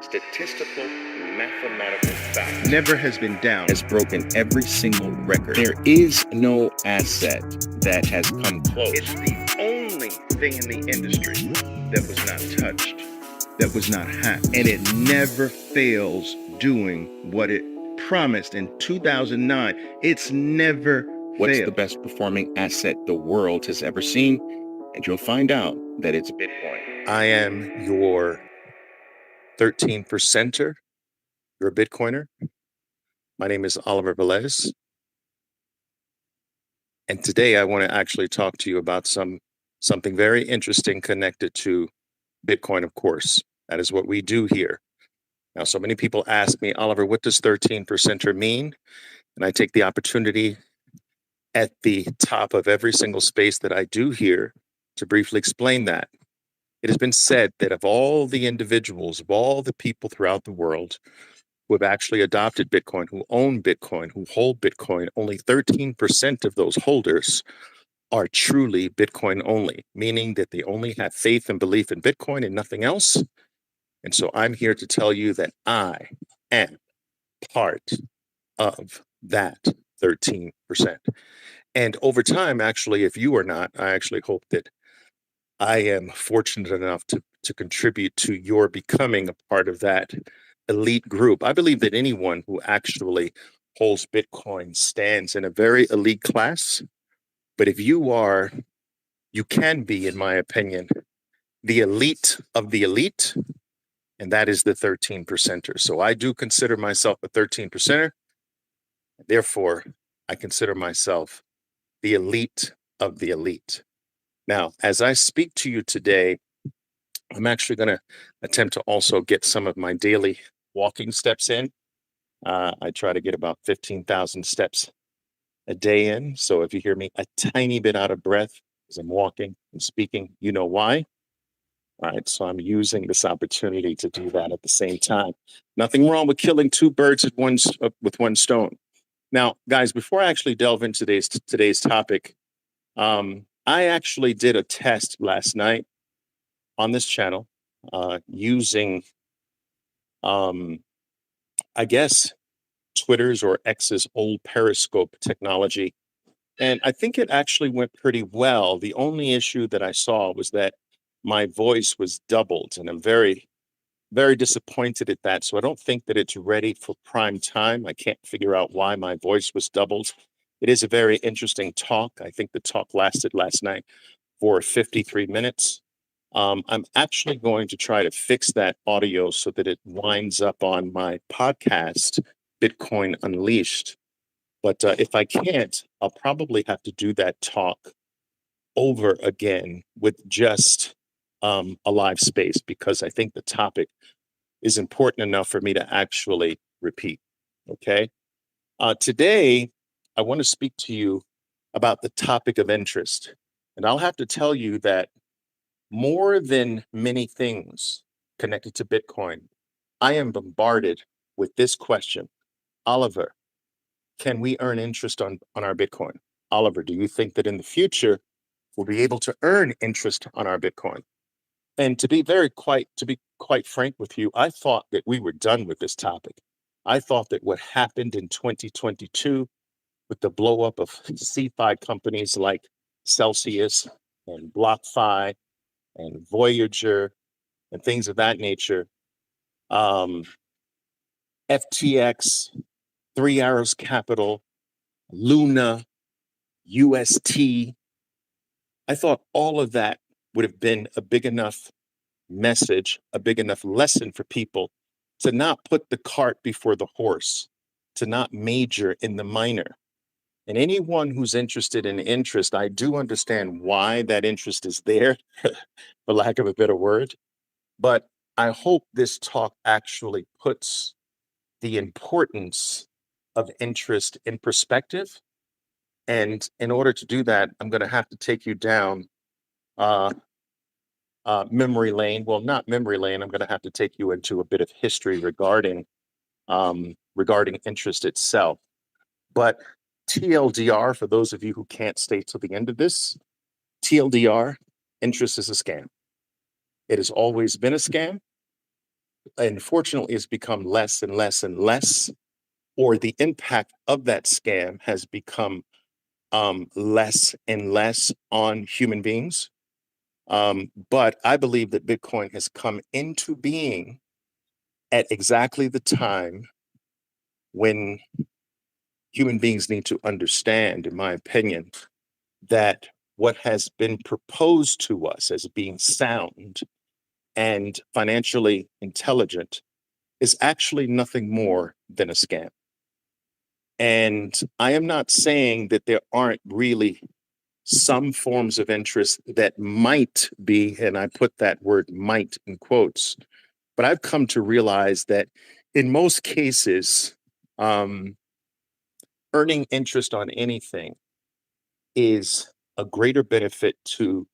statistical, mathematical fact never has been down. has broken every single record. There is no asset that has come close. It's the only thing in the industry that was not touched, that was not hacked, and it never fails doing what it promised in 2009. It's never What's failed. the best performing asset the world has ever seen? And you'll find out that it's Bitcoin. I am your 13%er. You're a Bitcoiner. My name is Oliver Velez. And today I want to actually talk to you about something very interesting connected to Bitcoin, of course. That is what we do here. Now, so many people ask me, Oliver, what does 13%er mean? And I take the opportunity at the top of every single space that I do here to briefly explain that. It has been said that of all the individuals, of all the people throughout the world who have actually adopted Bitcoin, who own Bitcoin, who hold Bitcoin, only 13% of those holders are truly Bitcoin only, meaning that they only have faith and belief in Bitcoin and nothing else. And so I'm here to tell you that I am part of that 13%. And over time, actually, if you are not, I actually hope that I am fortunate enough to contribute to your becoming a part of that elite group. I believe that anyone who actually holds Bitcoin stands in a very elite class. But if you are, you can be, in my opinion, the elite of the elite, and that is the 13%er. So I do consider myself a 13%er. Therefore, I consider myself the elite of the elite. Now, as I speak to you today, I'm actually going to attempt to also get some of my daily walking steps in. I try to get about 15,000 steps a day in. So if you hear me a tiny bit out of breath as I'm walking and speaking, you know why. All right, so I'm using this opportunity to do that at the same time. Nothing wrong with killing two birds with one stone. Now, guys, before I actually delve into today's topic, I actually did a test last night on this channel using, I guess, Twitter's or X's old Periscope technology. And I think it actually went pretty well. The only issue that I saw was that my voice was doubled, and I'm very, very disappointed at that. So I don't think that it's ready for prime time. I can't figure out why my voice was doubled. It is a very interesting talk. I think the talk lasted last night for 53 minutes. I'm actually going to try to fix that audio so that it winds up on my podcast, Bitcoin Unleashed. But if I can't, I'll probably have to do that talk over again with just a live space, because I think the topic is important enough for me to actually repeat. Okay. Today, I want to speak to you about the topic of interest. And I'll have to tell you that more than many things connected to Bitcoin, I am bombarded with this question. Oliver, can we earn interest on our Bitcoin? Oliver, do you think that in the future we'll be able to earn interest on our Bitcoin? And to be quite frank with you, I thought that we were done with this topic. I thought that what happened in 2022 with the blow up of CeFi companies like Celsius and BlockFi and Voyager and things of that nature, FTX, Three Arrows Capital, Luna, UST. I thought all of that would have been a big enough message, a big enough lesson for people to not put the cart before the horse, to not major in the minor. And anyone who's interested in interest, I do understand why that interest is there, for lack of a better word. But I hope this talk actually puts the importance of interest in perspective. And in order to do that, I'm going to have to take you down memory lane. Well, not memory lane. I'm going to have to take you into a bit of history regarding interest itself. But TLDR, for those of you who can't stay till the end of this, TLDR, interest is a scam. It has always been a scam. unfortunately, it's become less and less and less, or the impact of that scam has become less and less on human beings. But I believe that Bitcoin has come into being at exactly the time when human beings need to understand, in my opinion, that what has been proposed to us as being sound and financially intelligent is actually nothing more than a scam. And I am not saying that there aren't really some forms of interest that might be, and I put that word might in quotes, but I've come to realize that in most cases, earning interest on anything is a greater benefit to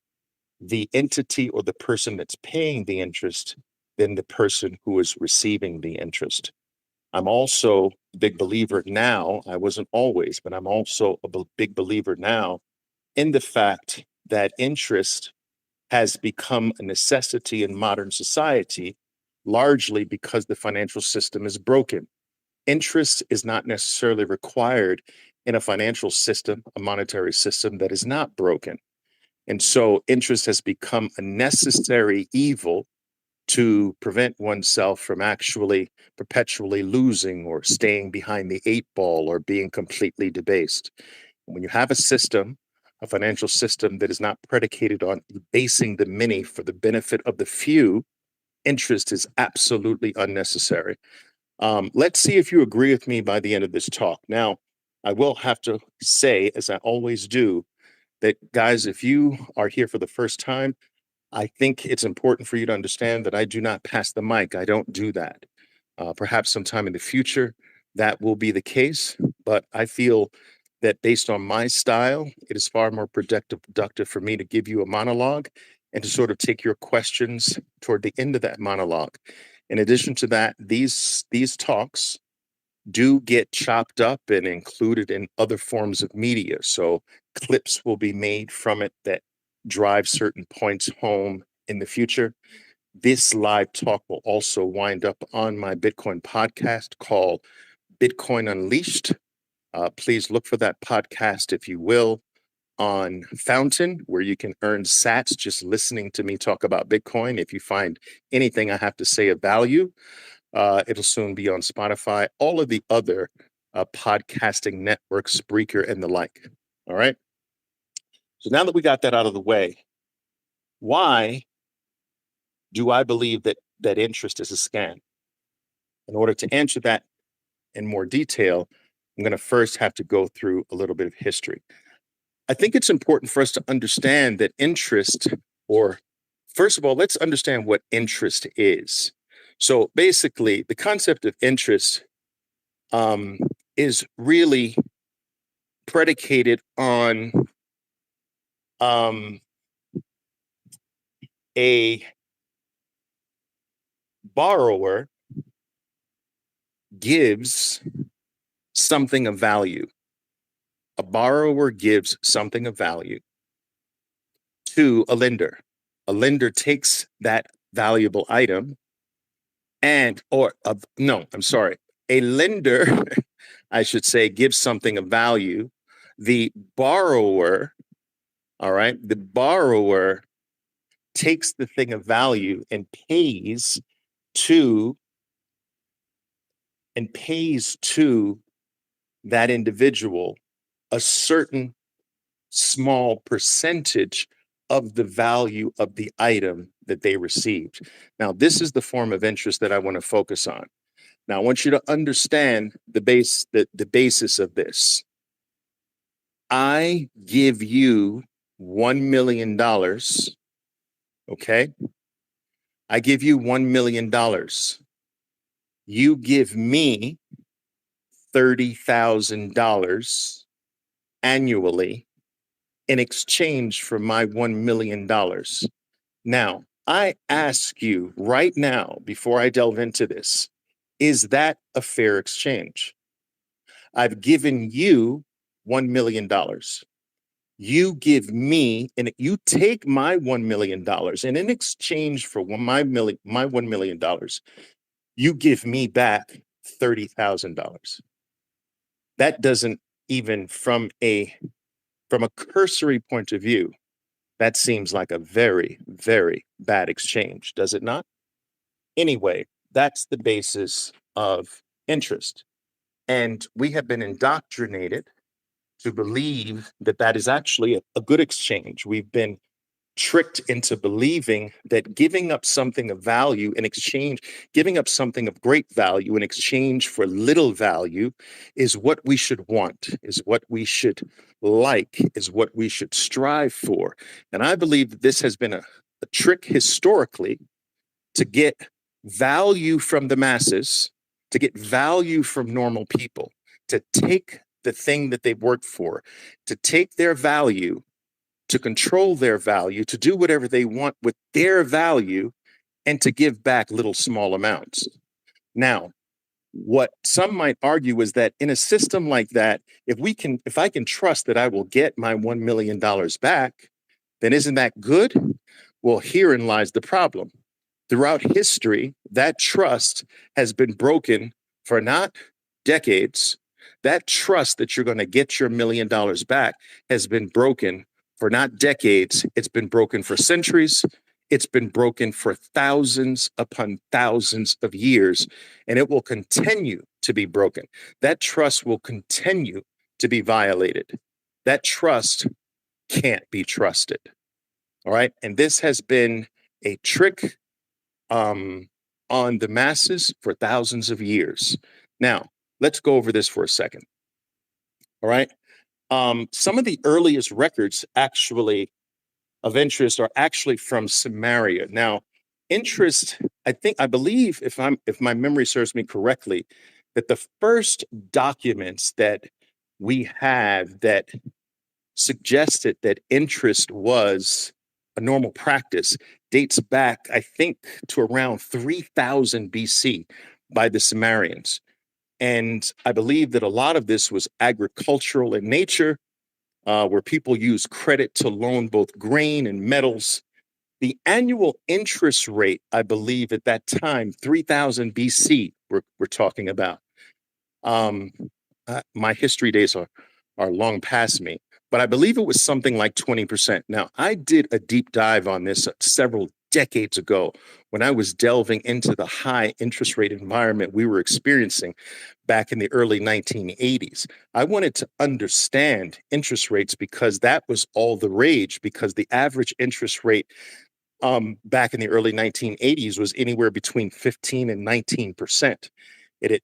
the entity or the person that's paying the interest than the person who is receiving the interest. I'm also a big believer now, I wasn't always, but I'm also a big believer now in the fact that interest has become a necessity in modern society, largely because the financial system is broken. Interest is not necessarily required in a financial system, a monetary system that is not broken. And so interest has become a necessary evil to prevent oneself from actually perpetually losing or staying behind the eight ball or being completely debased. When you have a system, a financial system that is not predicated on basing the many for the benefit of the few, interest is absolutely unnecessary. Let's see if you agree with me by the end of this talk. Now, I will have to say, as I always do, that guys, if you are here for the first time, I think it's important for you to understand that I do not pass the mic. I don't do that. Perhaps sometime in the future, that will be the case. But I feel that based on my style, it is far more productive for me to give you a monologue and to sort of take your questions toward the end of that monologue. In addition to that, these talks do get chopped up and included in other forms of media. So clips will be made from it that drive certain points home in the future. This live talk will also wind up on my Bitcoin podcast called Bitcoin Unleashed. Please look for that podcast, if you will, on Fountain, where you can earn sats just listening to me talk about Bitcoin. If you find anything I have to say of value, it'll soon be on Spotify, all of the other podcasting networks, Spreaker, and the like. All right. So now that we got that out of the way, why do I believe that interest is a scam? In order to answer that in more detail, I'm going to first have to go through a little bit of history. I think it's important for us to understand that interest, or first of all, let's understand what interest is. So basically, the concept of interest is really predicated on a borrower gives something of value. A borrower gives something of value to a lender. A lender takes that valuable item and, a lender, I should say, gives something of value. The borrower, all right, the borrower takes the thing of value and pays to that individual a certain small percentage of the value of the item that they received. Now, this is the form of interest that I want to focus on. Now, I want you to understand the basis of this. I give you $1 million. Okay. I give you $1 million. You give me $30,000 annually in exchange for my $1 million. Now, I ask you right now, before I delve into this, is that a fair exchange? I've given you $1 million. You give me, and you take my $1 million, and in exchange for my $1 million, you give me back $30,000. That doesn't even from a cursory point of view, that seems like a very, very bad exchange, does it not? Anyway, that's the basis of interest. And we have been indoctrinated to believe that that is actually a good exchange. We've been tricked into believing that giving up something of value in exchange, giving up something of great value in exchange for little value is what we should want, is what we should like, is what we should strive for. And I believe that this has been a trick historically to get value from the masses, to get value from normal people, to take the thing that they've worked for, to take their value, to control their value, to do whatever they want with their value, and to give back little small amounts. Now, what some might argue is that in a system like that, if I can trust that I will get my $1 million back, then isn't that good? Well, herein lies the problem. Throughout history, that trust has been broken for not decades. That trust that you're going to get your $1 million back has been broken for not decades. It's been broken for centuries. It's been broken for thousands upon thousands of years, and it will continue to be broken. That trust will continue to be violated. That trust can't be trusted. All right. And this has been a trick on the masses for thousands of years. Now, let's go over this for a second. All right. Some of the earliest records actually of interest are actually from Samaria. Now, interest, I believe, if my memory serves me correctly, that the first documents that we have that suggested that interest was a normal practice dates back, I think, to around 3000 BC by the Sumerians. And I believe that a lot of this was agricultural in nature, where people use credit to loan both grain and metals. The annual interest rate, I believe at that time, 3000 BC, we're talking about. My history days are long past me, but I believe it was something like 20%. Now, I did a deep dive on this several decades ago when I was delving into the high interest rate environment we were experiencing back in the early 1980s. I wanted to understand interest rates because that was all the rage, because the average interest rate back in the early 1980s was anywhere between 15 and 19%. It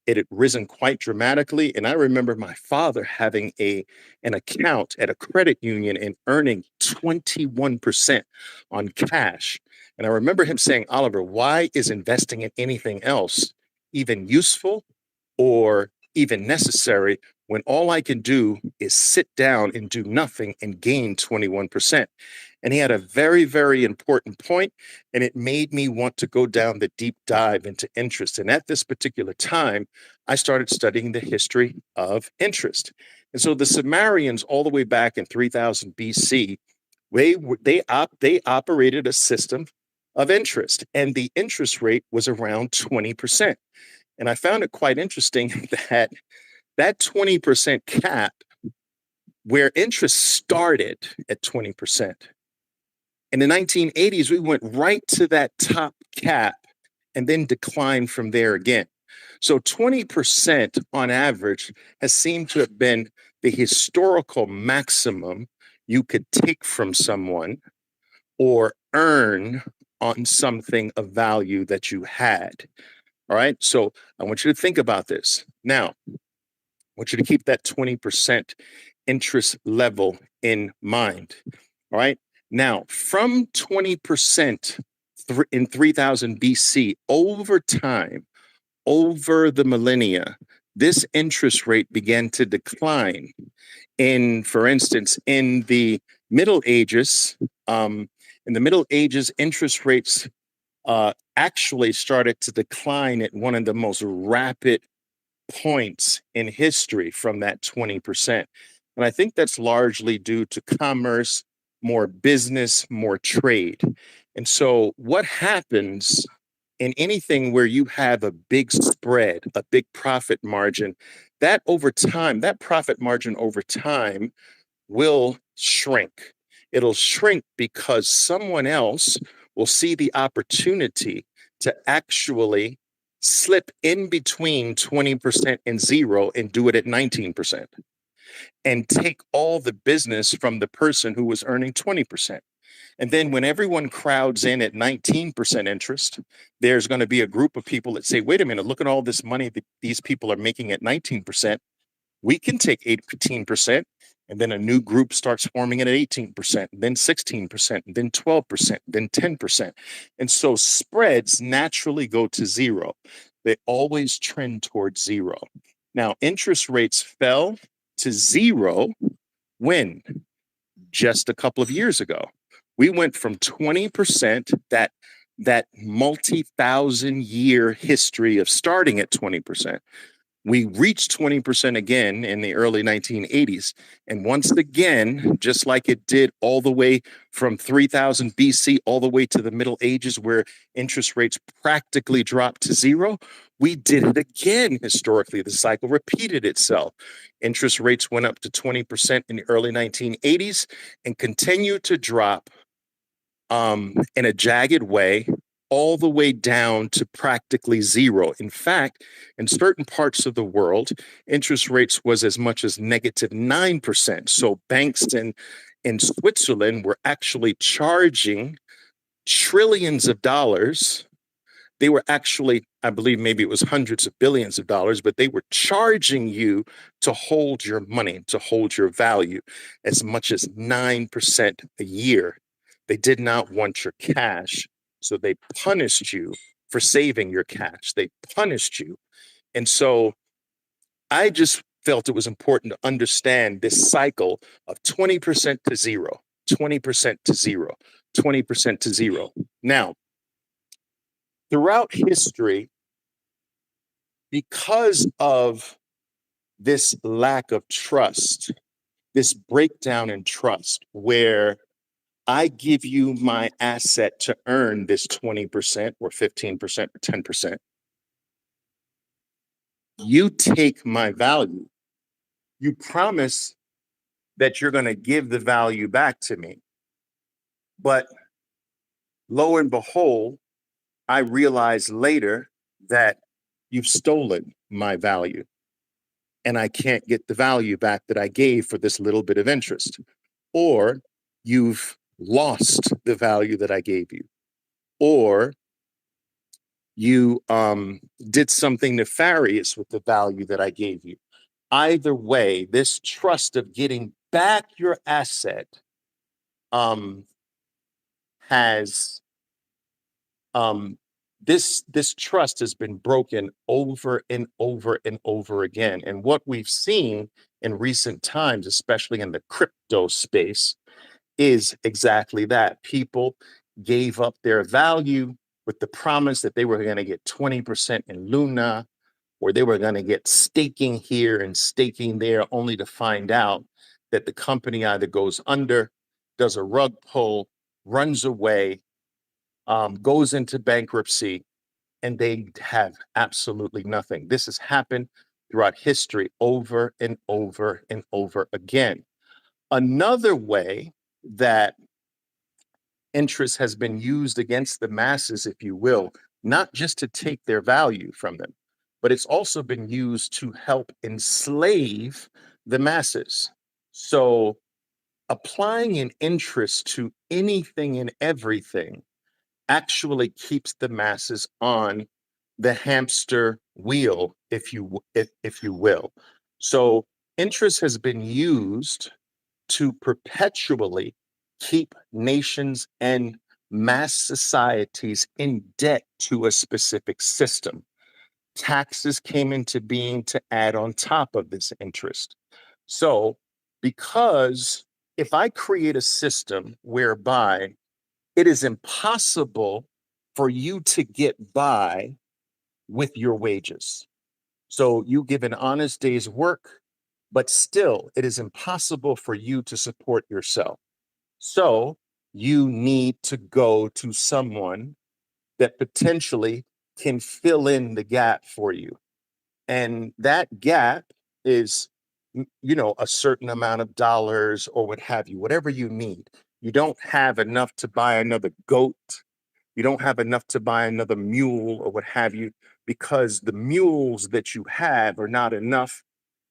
had risen quite dramatically. And I remember my father having an account at a credit union and earning 21% on cash. And I remember him saying, Oliver, why is investing in anything else even useful or even necessary when all I can do is sit down and do nothing and gain 21%? And he had a very, very important point, and it made me want to go down the deep dive into interest. And at this particular time, I started studying the history of interest. And so the Sumerians, all the way back in 3000 BC, they operated a system of interest, and the interest rate was around 20%. And I found it quite interesting that 20% cap, where interest started at 20%. In the 1980s, we went right to that top cap and then declined from there again. So 20% on average has seemed to have been the historical maximum you could take from someone or earn on something of value that you had. All right. So I want you to think about this. Now, I want you to keep that 20% interest level in mind. All right. Now, from 20% in 3000 BC, over time, over the millennia, this interest rate began to decline. For instance, in the Middle Ages, interest rates actually started to decline at one of the most rapid points in history from that 20%. And I think that's largely due to commerce, more business, more trade. And so what happens in anything where you have a big spread, a big profit margin, that over time, that profit margin over time will shrink. It'll shrink because someone else will see the opportunity to actually slip in between 20% and zero and do it at 19% and take all the business from the person who was earning 20%. And then when everyone crowds in at 19% interest, there's going to be a group of people that say, wait a minute, look at all this money that these people are making at 19%. We can take 18%. And then a new group starts forming it at 18%, then 16%, then 12%, then 10%. And so spreads naturally go to zero. They always trend towards zero. Now, interest rates fell to zero when? Just a couple of years ago. We went from 20%, that multi-thousand year history of starting at 20%. We reached 20% again in the early 1980s. And once again, just like it did all the way from 3000 BC all the way to the Middle Ages, where interest rates practically dropped to zero, we did it again historically. The cycle repeated itself. Interest rates went up to 20% in the early 1980s and continued to drop in a jagged way all the way down to practically zero. In fact, in certain parts of the world, interest rates was as much as negative 9%. So banks in Switzerland were actually charging trillions of dollars. They were actually, I believe maybe it was hundreds of billions of dollars, but they were charging you to hold your money, to hold your value, as much as 9% a year. They did not want your cash. So they punished you for saving your cash. They punished you. And so I just felt it was important to understand this cycle of 20% to zero, 20% to zero, 20% to zero. Now, throughout history, because of this lack of trust, this breakdown in trust, where I give you my asset to earn this 20% or 15% or 10%. You take my value. You promise that you're going to give the value back to me. But lo and behold, I realize later that you've stolen my value and I can't get the value back that I gave for this little bit of interest. Or you've lost the value that I gave you, or you did something nefarious with the value that I gave you. Either way, this trust of getting back your asset has this trust has been broken over and over and over again. And what we've seen in recent times, especially in the crypto space, is exactly that. People gave up their value with the promise that they were going to get 20% in Luna, or they were going to get staking here and staking there, only to find out that the company either goes under, does a rug pull, runs away, goes into bankruptcy, and they have absolutely nothing. This has happened throughout history over and over and over again. Another way that interest has been used against the masses, if you will, not just to take their value from them, but it's also been used to help enslave the masses. So applying an interest to anything and everything actually keeps the masses on the hamster wheel, if you will. So interest has been used to perpetually keep nations and mass societies in debt to a specific system. Taxes came into being to add on top of this interest. So, because if I create a system whereby it is impossible for you to get by with your wages, so you give an honest day's work, but still it is impossible for you to support yourself. So you need to go to someone that potentially can fill in the gap for you. And that gap is, a certain amount of dollars or what have you, whatever you need. You don't have enough to buy another goat. You don't have enough to buy another mule or what have you, because the mules that you have are not enough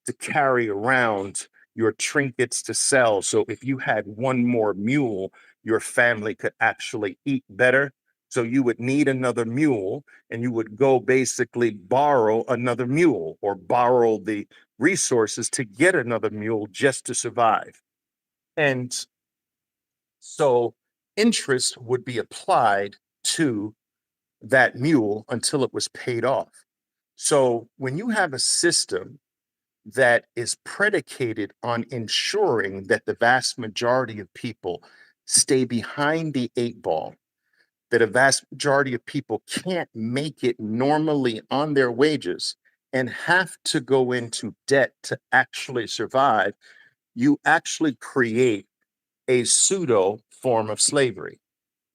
to carry around your trinkets to sell. So if you had one more mule, your family could actually eat better. So you would need another mule, and you would go basically borrow another mule or borrow the resources to get another mule just to survive. And so interest would be applied to that mule until it was paid off. So when you have a system that is predicated on ensuring that the vast majority of people stay behind the eight ball, that a vast majority of people can't make it normally on their wages and have to go into debt to actually survive, you actually create a pseudo form of slavery.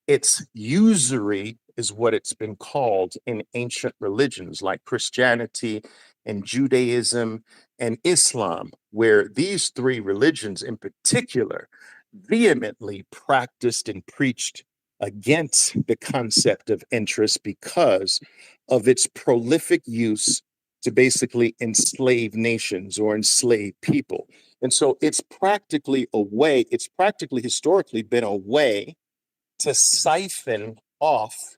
It's usury, is what it's been called in ancient religions like Christianity and Judaism and Islam, where these three religions in particular vehemently practiced and preached against the concept of interest because of its prolific use to basically enslave nations or enslave people. And so it's practically historically been a way to siphon off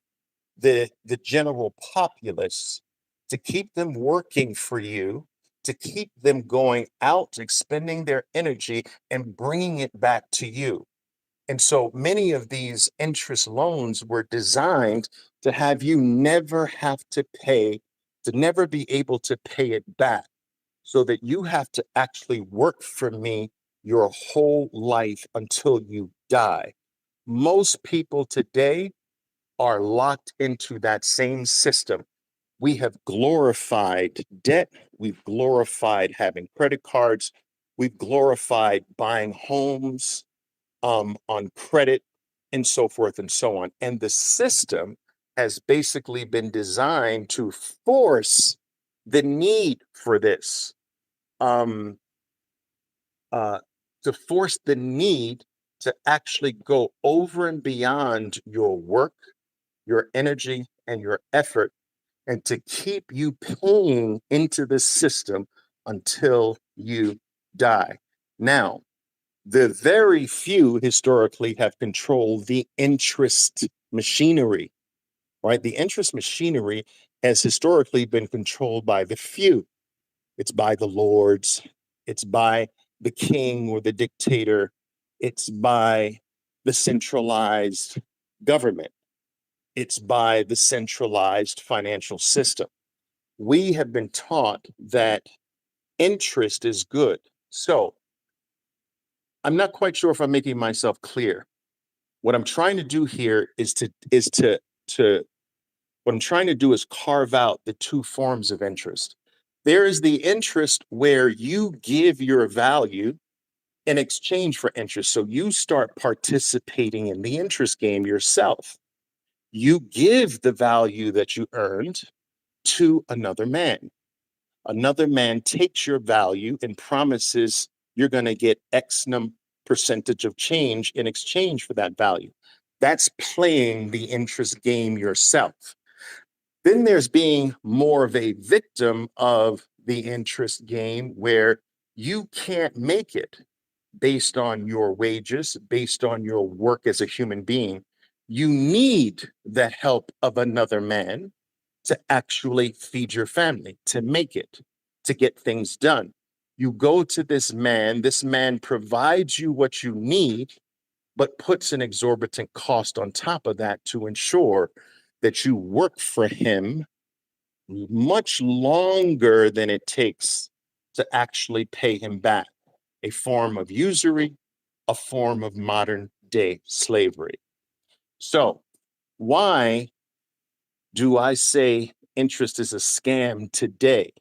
the general populace, to keep them working for you, to keep them going out, expending their energy and bringing it back to you. And so many of these interest loans were designed to have you never have to pay, to never be able to pay it back, so that you have to actually work for me your whole life until you die. Most people today are locked into that same system. We have glorified debt. We've glorified having credit cards. We've glorified buying homes on credit and so forth and so on. And the system has basically been designed to force the need for this, um, to force the need to actually go over and beyond your work, your energy, and your effort, and to keep you paying into the system until you die. Now, the very few historically have controlled the interest machinery, right? The interest machinery has historically been controlled by the few. It's by the lords, it's by the king or the dictator, it's by the centralized government, it's by the centralized financial system. We have been taught that interest is good. So I'm not quite sure if I'm making myself clear. What I'm trying to do here is what I'm trying to do is carve out the two forms of interest. There is the interest where you give your value in exchange for interest. So you start participating in the interest game yourself. You give the value that you earned to another man. Another man takes your value and promises you're going to get X percentage of change in exchange for that value. That's playing the interest game yourself. Then there's being more of a victim of the interest game where you can't make it based on your wages, based on your work as a human being. You need the help of another man to actually feed your family, to make it, to get things done. You go to this man provides you what you need, but puts an exorbitant cost on top of that to ensure that you work for him much longer than it takes to actually pay him back. A form of usury, a form of modern day slavery. So, why do I say interest is a scam today?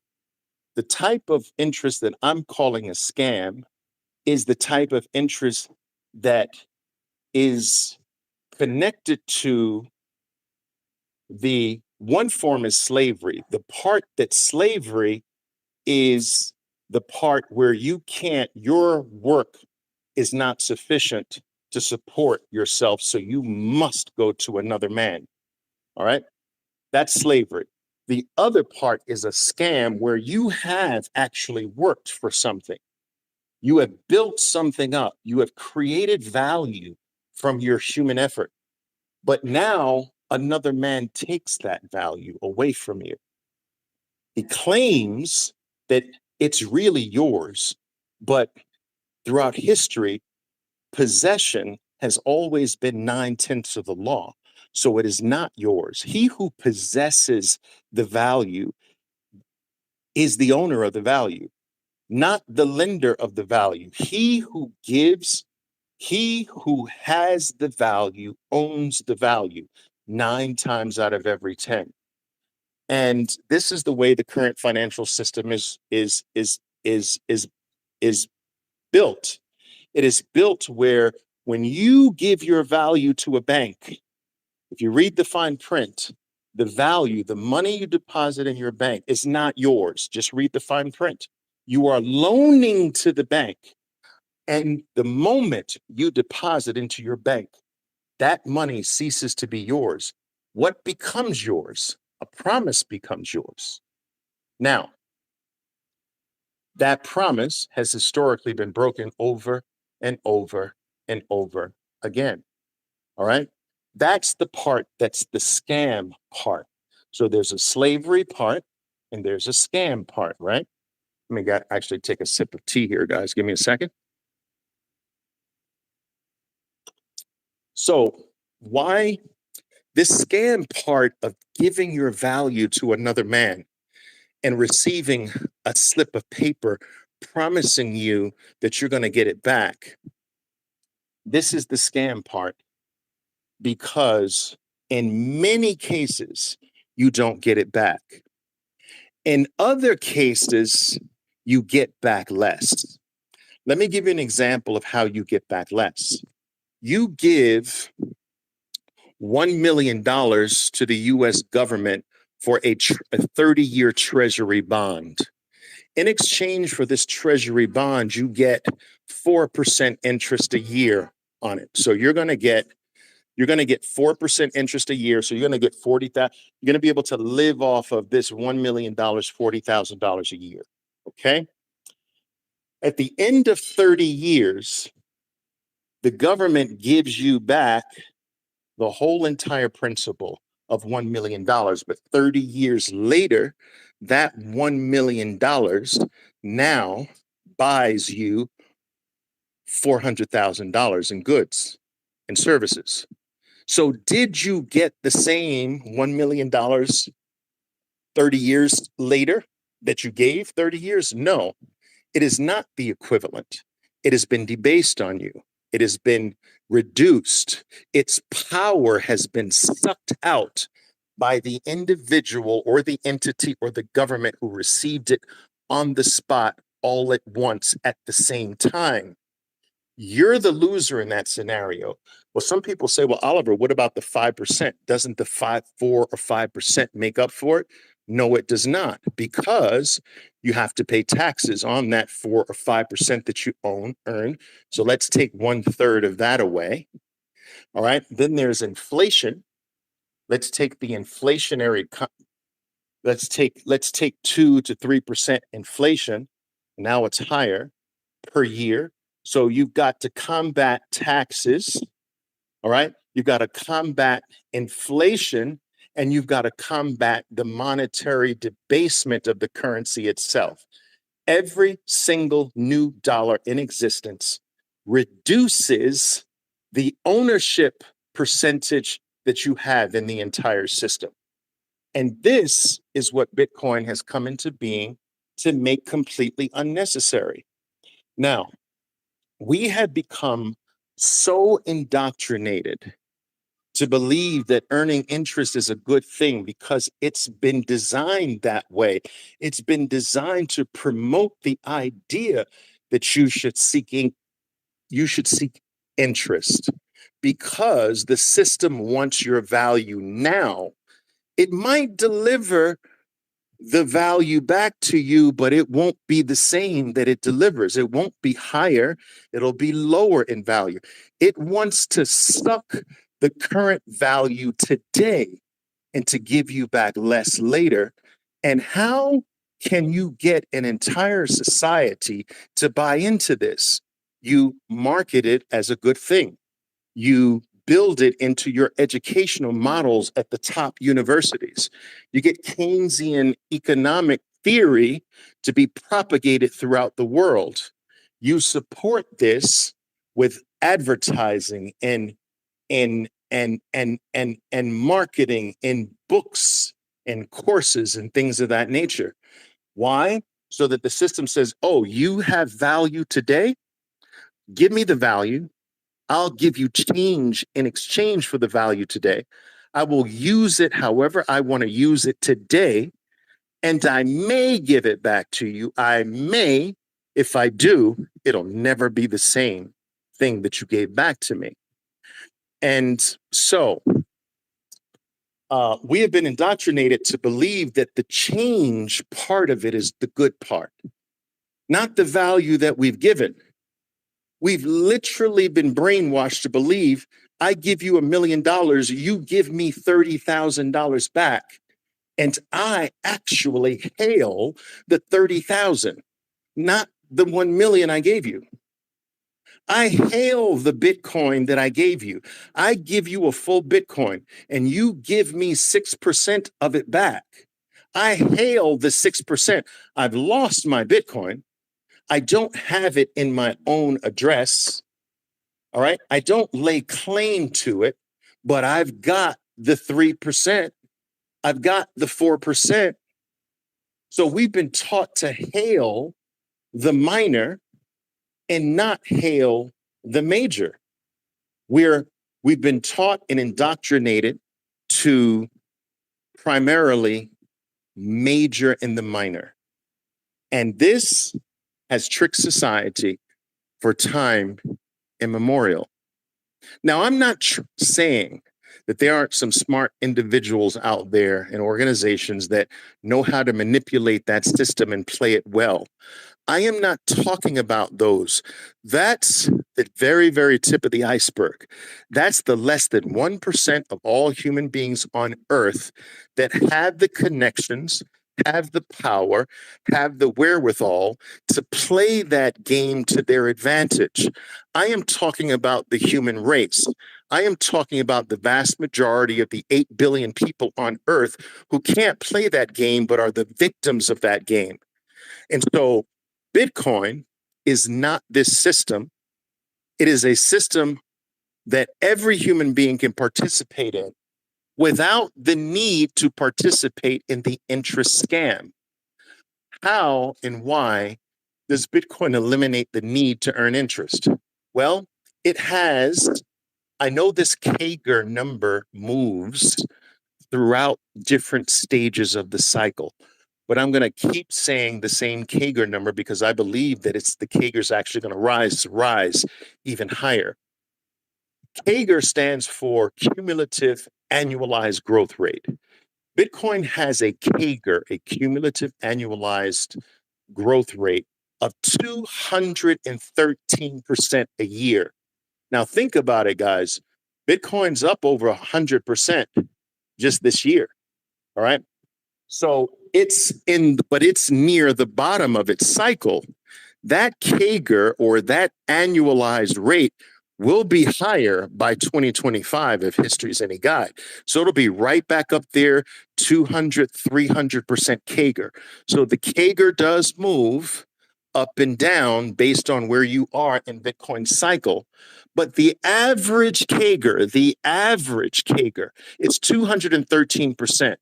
The type of interest that I'm calling a scam is the type of interest that is connected to The one form is slavery. The part that slavery is the part where your work is not sufficient to support yourself, so you must go to another man. All right? That's slavery. The other part is a scam where you have actually worked for something. You have built something up. You have created value from your human effort. But now another man takes that value away from you. He claims that it's really yours, but throughout history, possession has always been 9/10 of the law. So it is not yours. He who possesses the value is the owner of the value, not the lender of the value. He who gives, he who has the value owns the value 9 times out of every 10. And this is the way the current financial system is built. It is built where when you give your value to a bank, if you read the fine print, the value, the money you deposit in your bank is not yours. Just read the fine print. You are loaning to the bank. And the moment you deposit into your bank, that money ceases to be yours. What becomes yours? A promise becomes yours. Now, that promise has historically been broken over and over and over again. All right. That's the part that's the scam part. So there's a slavery part and there's a scam part, right? Let me actually take a sip of tea here, guys. Give me a second. So, why this scam part of giving your value to another man and receiving a slip of paper promising you that you're going to get it back? This is the scam part because in many cases, you don't get it back. In other cases, you get back less. Let me give you an example of how you get back less. You give $1 million to the US government for a 30-year treasury bond. In exchange for this treasury bond, you get 4% interest a year on it. So you're going to get 4% interest a year. So you're going to get 40,000. You're going to be able to live off of this $1 million, $40,000 a year. Okay. At the end of 30 years, the government gives you back the whole entire principal of $1 million. But 30 years later, that $1 million now buys you $400,000 in goods and services. So did you get the same $1 million 30 years later that you gave 30 years? No, it is not the equivalent. It has been debased on you. It has been reduced. Its power has been sucked out by the individual or the entity or the government who received it on the spot all at once at the same time. You're the loser in that scenario. Well, some people say, well, Oliver, what about the 5%? Doesn't the 4 or 5% make up for it? No, it does not, because you have to pay taxes on that 4 or 5% that you earn. So let's take 1/3 of that away. All right. Then there's inflation. Let's take the inflationary. Let's take 2 to 3% inflation. Now it's higher per year. So you've got to combat taxes. All right. You've got to combat inflation, and you've got to combat the monetary debasement of the currency itself. Every single new dollar in existence reduces the ownership percentage that you have in the entire system. And this is what Bitcoin has come into being to make completely unnecessary. Now, we have become so indoctrinated to believe that earning interest is a good thing because it's been designed that way. It's been designed to promote the idea that you should seek interest because the system wants your value now It might deliver the value back to you, but it won't be the same that it delivers. It won't be higher. It'll be lower in value. It wants to suck the current value today and to give you back less later. And how can you get an entire society to buy into this? You market it as a good thing. You build it into your educational models at the top universities. You get Keynesian economic theory to be propagated throughout the world. You support this with advertising and marketing in books and courses and things of that nature. Why? So that the system says, oh, you have value today? Give me the value. I'll give you change in exchange for the value today. I will use it however I want to use it today, and I may give it back to you. I may. If I do, it'll never be the same thing that you gave back to me. And so we have been indoctrinated to believe that the change part of it is the good part, not the value that we've given. We've literally been brainwashed to believe I give you $1 million, you give me $30,000 back, and I actually hail the 30,000, not the 1 million I gave you. I hail the Bitcoin that I gave you. I give you a full Bitcoin and you give me 6% of it back. I hail the 6%. I've lost my Bitcoin. I don't have it in my own address. All right. I don't lay claim to it, but I've got the 3%. I've got the 4%. So we've been taught to hail the minor and not hail the major. We've been taught and indoctrinated to primarily major in the minor. And this has tricked society for time immemorial. Now, I'm not saying that there aren't some smart individuals out there and organizations that know how to manipulate that system and play it well. I am not talking about those. That's the very, very tip of the iceberg. That's the less than 1% of all human beings on Earth that have the connections, have the power, have the wherewithal to play that game to their advantage. I am talking about the human race. I am talking about the vast majority of the 8 billion people on Earth who can't play that game but are the victims of that game. And so Bitcoin is not this system. It is a system that every human being can participate in without the need to participate in the interest scam. How and why does Bitcoin eliminate the need to earn interest? Well, it has, I know this CAGR number moves throughout different stages of the cycle, but I'm going to keep saying the same CAGR number because I believe that the CAGR is actually going to rise even higher. CAGR stands for cumulative annualized growth rate. Bitcoin has a CAGR, a cumulative annualized growth rate of 213% a year. Now think about it, guys. Bitcoin's up over 100% just this year. All right. So it's near the bottom of its cycle. That CAGR, or that annualized rate, will be higher by 2025 if history's any guide. So it'll be right back up there, 200, 300% CAGR. So the CAGR does move up and down based on where you are in Bitcoin's cycle. But the average CAGR is 213%.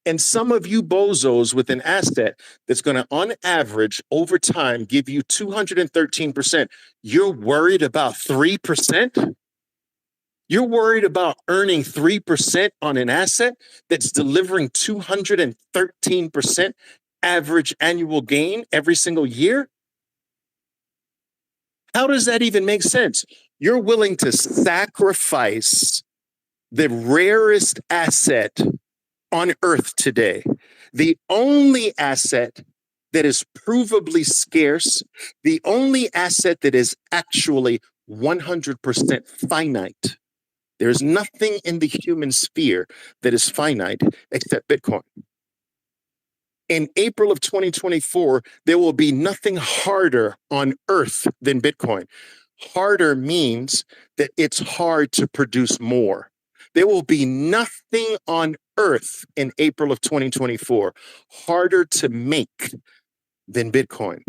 And some of you bozos with an asset that's going to, on average, over time, give you 213%, you're worried about 3%? You're worried about earning 3% on an asset that's delivering 213% average annual gain every single year? How does that even make sense? You're willing to sacrifice the rarest asset on earth today, the only asset that is provably scarce, the only asset that is actually 100% finite. There's nothing in the human sphere that is finite except Bitcoin. In April of 2024, there will be nothing harder on earth than Bitcoin. Harder means that it's hard to produce more. There will be nothing on earth in April of 2024 harder to make than Bitcoin,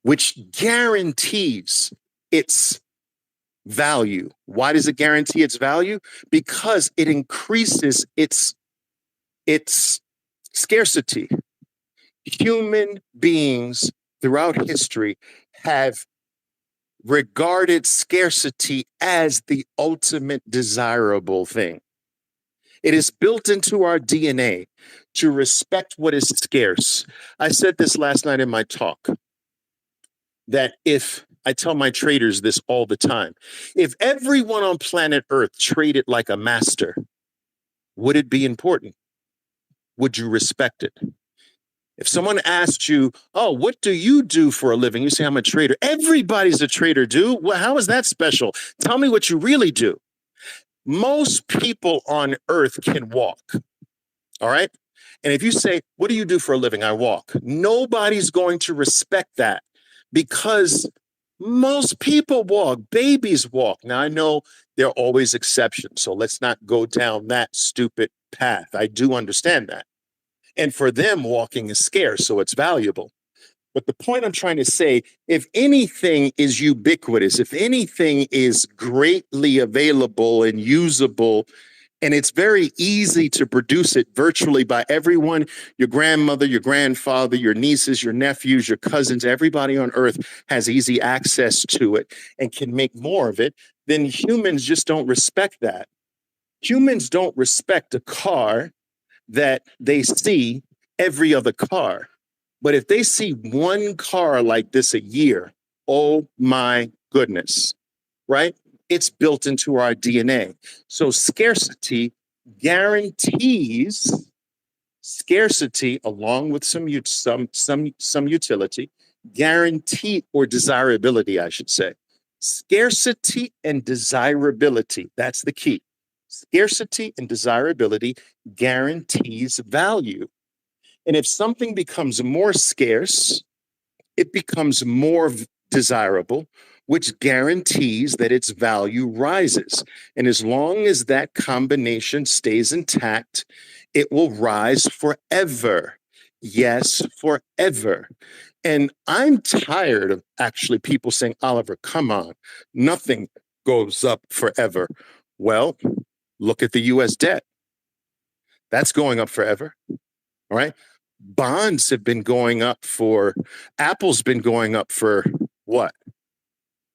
which guarantees its value. Why does it guarantee its value? Because it increases its scarcity. Human beings throughout history have regarded scarcity as the ultimate desirable thing. It is built into our DNA to respect what is scarce. I said this last night in my talk, that if I tell my traders this all the time, if everyone on planet Earth traded like a master, would it be important? Would you respect it? If someone asked you, oh, what do you do for a living? You say, I'm a trader. Everybody's a trader, dude. Well, how is that special? Tell me what you really do. Most people on earth can walk. All right. And if you say, what do you do for a living? I walk. Nobody's going to respect that because most people walk. Babies walk. Now, I know there are always exceptions, so let's not go down that stupid path. I do understand that. And for them, walking is scarce, so it's valuable. But the point I'm trying to say, if anything is ubiquitous, if anything is greatly available and usable, and it's very easy to produce it virtually by everyone, your grandmother, your grandfather, your nieces, your nephews, your cousins, everybody on earth has easy access to it and can make more of it, then humans just don't respect that. Humans don't respect a car that they see every other car. But if they see one car like this a year, oh my goodness, right? It's built into our DNA. So scarcity guarantees scarcity along with some utility, guarantee or desirability, I should say. Scarcity and desirability, that's the key. Scarcity and desirability guarantees value. And if something becomes more scarce, it becomes more desirable, which guarantees that its value rises. And as long as that combination stays intact, it will rise forever. Yes, forever. And I'm tired of actually people saying, Oliver, come on, nothing goes up forever. Well, look at the US debt. That's going up forever. All right. Bonds have been going up Apple's been going up for what?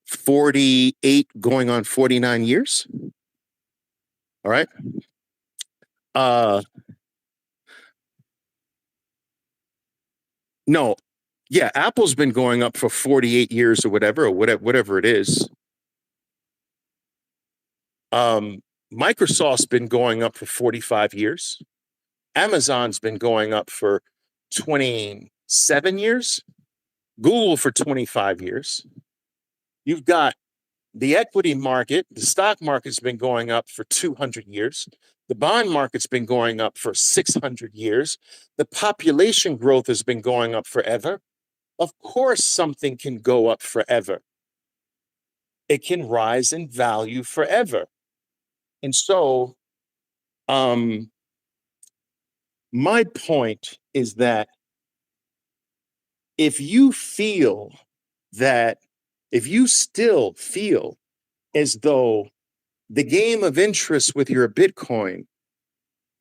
48 going on 49 years. All right. No. Yeah, Apple's been going up for 48 years or whatever it is. Microsoft's been going up for 45 years. Amazon's been going up for 27 years. Google for 25 years. You've got the equity market, the stock market's been going up for 200 years. The bond market's been going up for 600 years. The population growth has been going up forever. Of course, something can go up forever. It can rise in value forever. And so, my point is that if you still feel as though the game of interest with your Bitcoin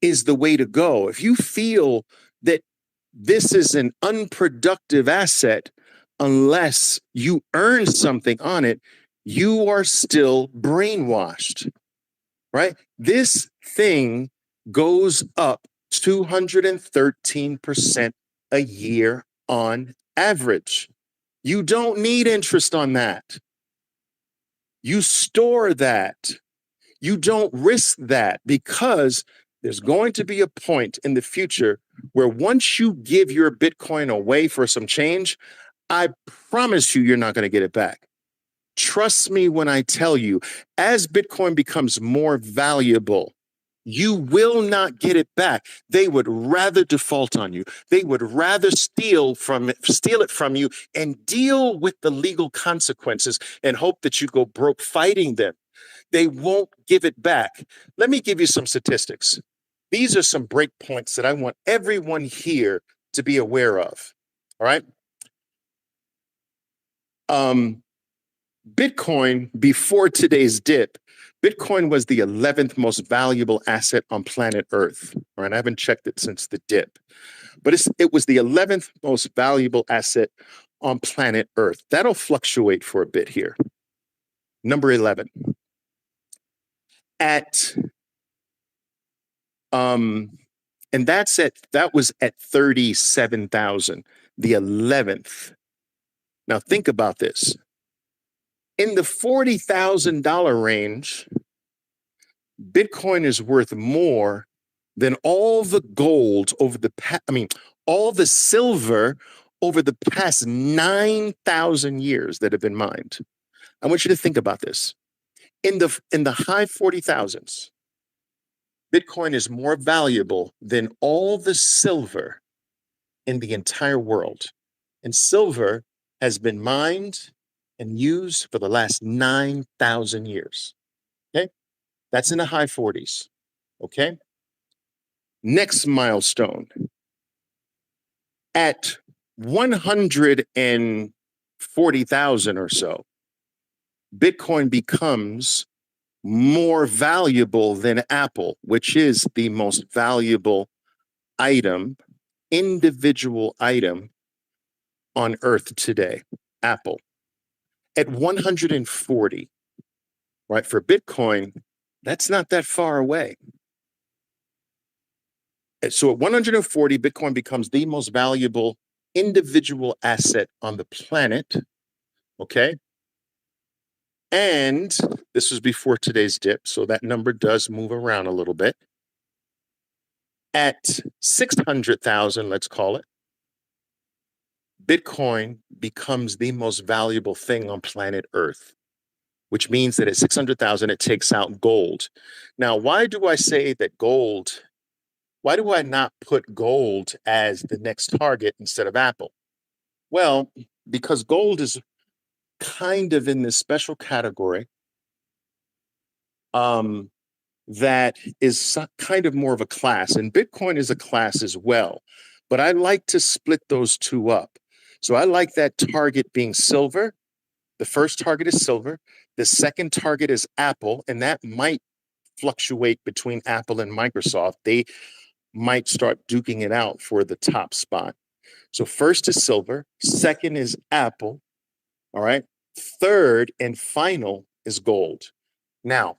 is the way to go, if you feel that this is an unproductive asset unless you earn something on it, you are still brainwashed, right? This thing goes up 213% a year on average. You don't need interest on that. You store that. You don't risk that because There's going to be a point in the future where once you give your Bitcoin away for some change, I promise you're not going to get it back. Trust me when I tell you, as Bitcoin becomes more valuable, you will not get it back. They would rather default on you. They would rather steal it from you and deal with the legal consequences and hope that you go broke fighting them. They won't give it back. Let me give you some statistics. These are some breakpoints that I want everyone here to be aware of. All right. Bitcoin, before today's dip, Bitcoin was the 11th most valuable asset on planet Earth. All right, I haven't checked it since the dip, but it was the 11th most valuable asset on planet Earth. That'll fluctuate for a bit here. Number 11. And that was at 37,000, the 11th. Now think about this. In the $40,000 range, Bitcoin is worth more than all the gold all the silver over the past 9,000 years that have been mined. I want you to think about this. In the high 40,000s, Bitcoin is more valuable than all the silver in the entire world. And silver has been mined and used for the last 9,000 years. Okay? That's in the high 40s. Okay? Next milestone. At 140,000 or so, Bitcoin becomes more valuable than Apple, which is the most valuable item, individual item on Earth today, Apple. At 140, right, for Bitcoin, that's not that far away. So at 140, Bitcoin becomes the most valuable individual asset on the planet, okay? And this was before today's dip, so that number does move around a little bit. At 600,000, let's call it, Bitcoin becomes the most valuable thing on planet Earth, which means that at 600,000, it takes out gold. Now, why do I say that gold? Why do I not put gold as the next target instead of Apple? Well, because gold is kind of in this special category that is kind of more of a class, and Bitcoin is a class as well. But I like to split those two up. So I like that target being silver. The first target is silver. The second target is Apple, and that might fluctuate between Apple and Microsoft. They might start duking it out for the top spot. So first is silver, second is Apple, all right? Third and final is gold. Now,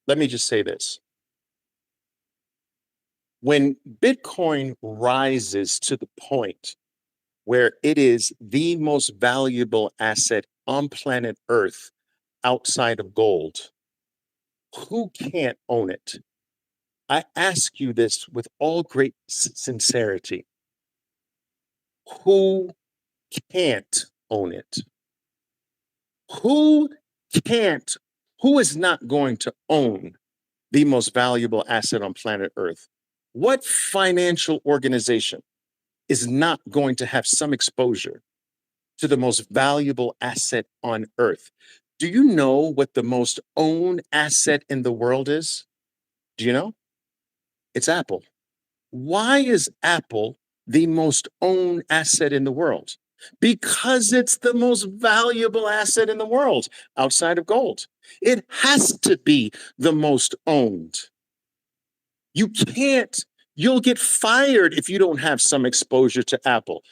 let me just say this. When Bitcoin rises to the point where it is the most valuable asset on planet Earth outside of gold, who can't own it? I ask you this with all great sincerity. Who can't own it? Who can't? Who is not going to own the most valuable asset on planet Earth? What financial organization is not going to have some exposure to the most valuable asset on Earth? Do you know what the most owned asset in the world is? Do you know? It's Apple. Why is Apple the most owned asset in the world? Because it's the most valuable asset in the world outside of gold. It has to be the most owned. You'll get fired if you don't have some exposure to Apple.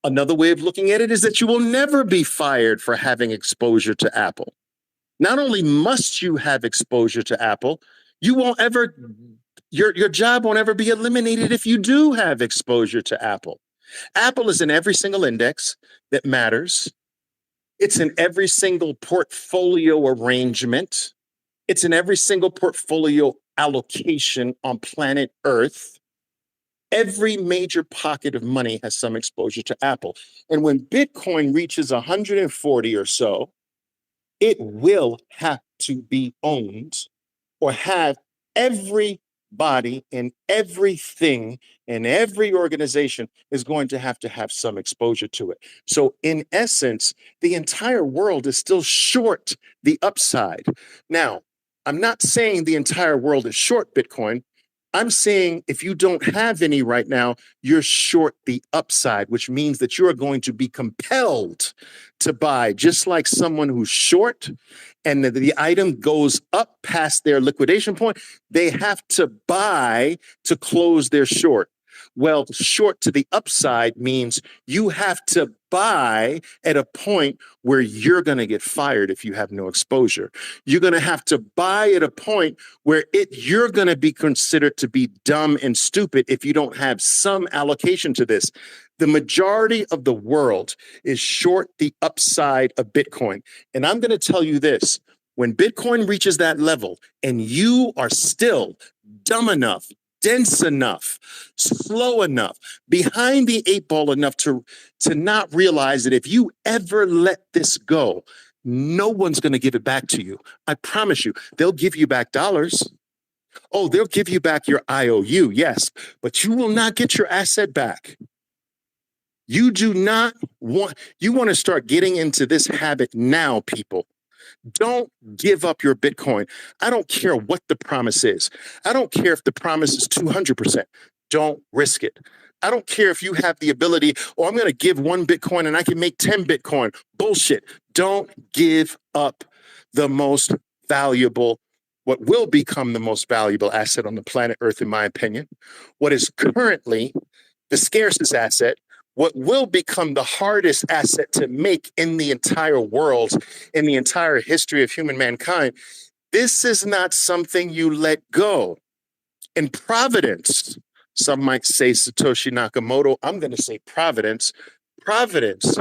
Another way of looking at it is that you will never be fired for having exposure to Apple. Not only must you have exposure to Apple, your job won't ever be eliminated if you do have exposure to Apple. Apple is in every single index that matters. It's in every single portfolio arrangement. It's in every single portfolio allocation on planet Earth, every major pocket of money has some exposure to Apple. And when Bitcoin reaches 140 or so, it will have to be owned or have everybody and everything and every organization is going to have some exposure to it. So in essence, the entire world is still short the upside. Now, I'm not saying the entire world is short Bitcoin. I'm saying if you don't have any right now, you're short the upside, which means that you are going to be compelled to buy, just like someone who's short and the item goes up past their liquidation point, they have to buy to close their short. Well, short to the upside means you have to buy at a point where you're going to get fired if you have no exposure. You're going to have to buy at a point where you're going to be considered to be dumb and stupid if you don't have some allocation to this. The majority of the world is short the upside of Bitcoin. And I'm going to tell you this, when Bitcoin reaches that level and you are still dumb enough, dense enough, slow enough, behind the eight ball enough to not realize that if you ever let this go, no one's going to give it back to you. I promise you, they'll give you back dollars. Oh, they'll give you back your IOU, yes, but you will not get your asset back. You want to start getting into this habit now, people. Don't give up your Bitcoin. I don't care what the promise is. I don't care if the promise is 200%. Don't risk it. I don't care if you have the ability, oh, I'm going to give 1 Bitcoin and I can make 10 Bitcoin. Bullshit. Don't give up the most valuable, what will become the most valuable asset on the planet Earth, in my opinion. What is currently the scarcest asset, what will become the hardest asset to make in the entire world, in the entire history of human mankind. This is not something you let go. In Providence, some might say Satoshi Nakamoto, I'm going to say Providence. Providence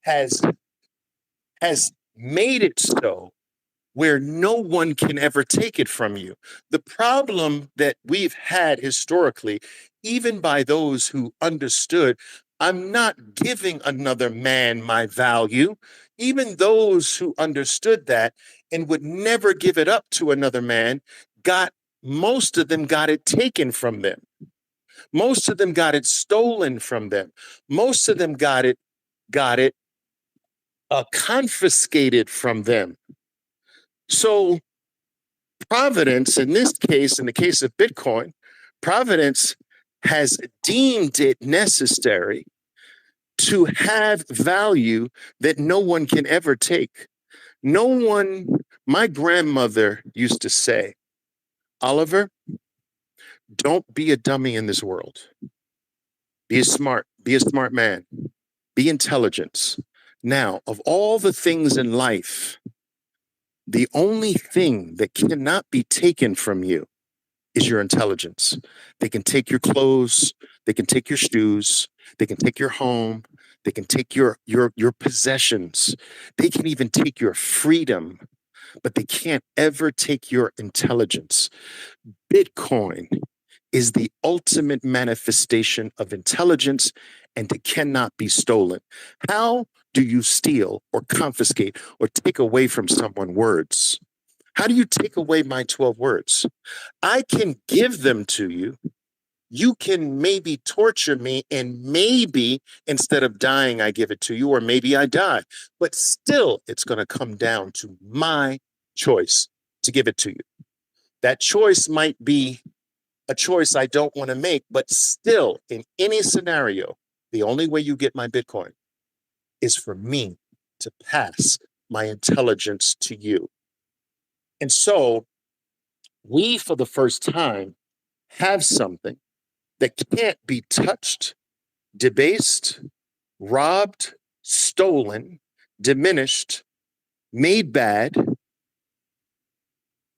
has made it so where no one can ever take it from you. The problem that we've had historically, even by those who understood, I'm not giving another man my value, even those who understood that and would never give it up to another man, most of them got it taken from them. Most of them got it stolen from them. Most of them got it confiscated from them. So Providence, in this case, in the case of Bitcoin, Providence has deemed it necessary to have value that no one can ever take. No one, my grandmother used to say, Oliver, don't be a dummy in this world. Be a smart man, be intelligent. Now, of all the things in life, the only thing that cannot be taken from you is your intelligence. They can take your clothes, they can take your shoes, they can take your home, they can take your possessions, they can even take your freedom, but they can't ever take your intelligence. Bitcoin is the ultimate manifestation of intelligence, and it cannot be stolen. How do you steal or confiscate or take away from someone words? How do you take away my 12 words? I can give them to you. You can maybe torture me, and maybe instead of dying, I give it to you, or maybe I die. But still, it's going to come down to my choice to give it to you. That choice might be a choice I don't want to make, but still, in any scenario, the only way you get my Bitcoin is for me to pass my intelligence to you. And so we, for the first time, have something that can't be touched, debased, robbed, stolen, diminished, made bad,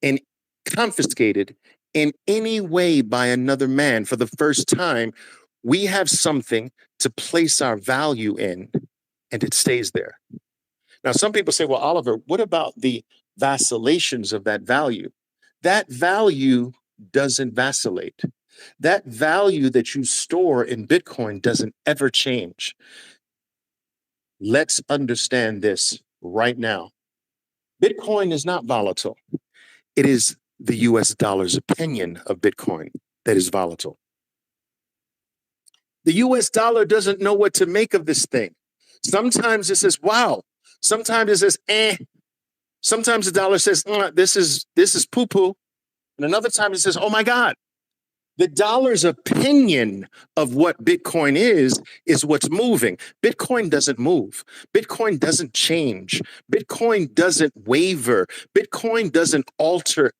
and confiscated in any way by another man. For the first time, we have something to place our value in, and it stays there. Now, some people say, well, Oliver, what about the vacillations of that value? That value doesn't vacillate. That value that you store in Bitcoin doesn't ever change. Let's understand this right now. Bitcoin is not volatile. It is the US dollar's opinion of Bitcoin that is volatile. The US dollar doesn't know what to make of this thing. Sometimes it says, wow. Sometimes it says, eh. Sometimes the dollar says, this is poo-poo. And another time it says, oh my God. The dollar's opinion of what Bitcoin is what's moving. Bitcoin doesn't move. Bitcoin doesn't change. Bitcoin doesn't waver. Bitcoin doesn't alter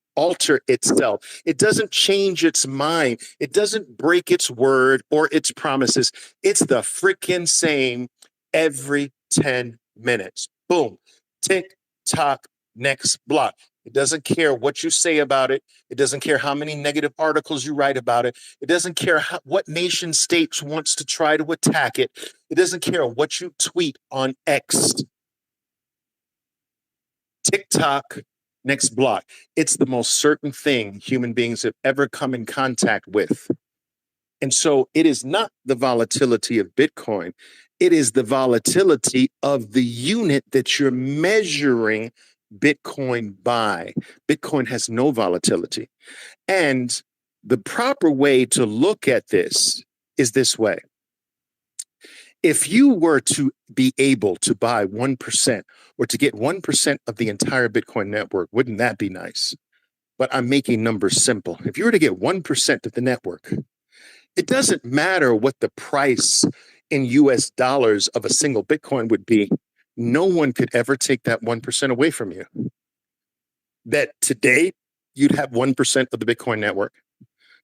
itself. It doesn't change its mind. It doesn't break its word or its promises. It's the freaking same every 10 minutes. Boom. Tick tock, next block. It doesn't care what you say about it. It doesn't care how many negative articles you write about it. It doesn't care what nation state wants to try to attack it. It doesn't care what you tweet on X. TikTok, next block. It's the most certain thing human beings have ever come in contact with. And so it is not the volatility of Bitcoin. It is the volatility of the unit that you're measuring Bitcoin by. Bitcoin has no volatility. And the proper way to look at this is this way. If you were to be able to buy 1% or to get 1% of the entire Bitcoin network, wouldn't that be nice? But I'm making numbers simple. If you were to get 1% of the network, it doesn't matter what the price in US dollars of a single Bitcoin would be. No one could ever take that 1% away from you. That today you'd have 1% of the Bitcoin network.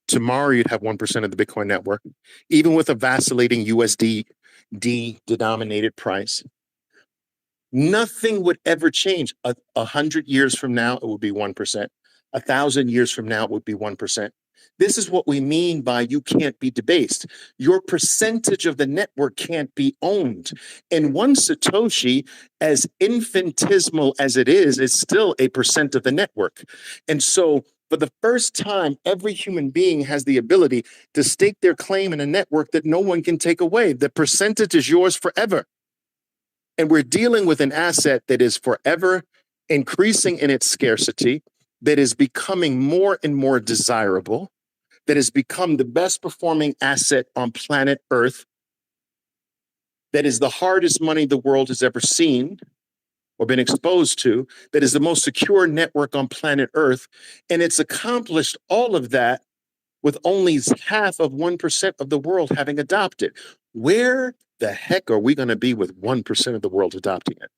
Tomorrow you'd have 1% of the Bitcoin network, even with a vacillating USD denominated price. Nothing would ever change. 100 years from now, it would be 1%. 1,000 years from now, it would be 1%. This is what we mean by you can't be debased. Your percentage of the network can't be owned. And one Satoshi, as infinitesimal as it is still a percent of the network. And so for the first time, every human being has the ability to stake their claim in a network that no one can take away. The percentage is yours forever. And we're dealing with an asset that is forever increasing in its scarcity, that is becoming more and more desirable, that has become the best performing asset on planet Earth, that is the hardest money the world has ever seen or been exposed to, that is the most secure network on planet Earth. And it's accomplished all of that with only half of 1% of the world having adopted. Where the heck are we going to be with 1% of the world adopting it?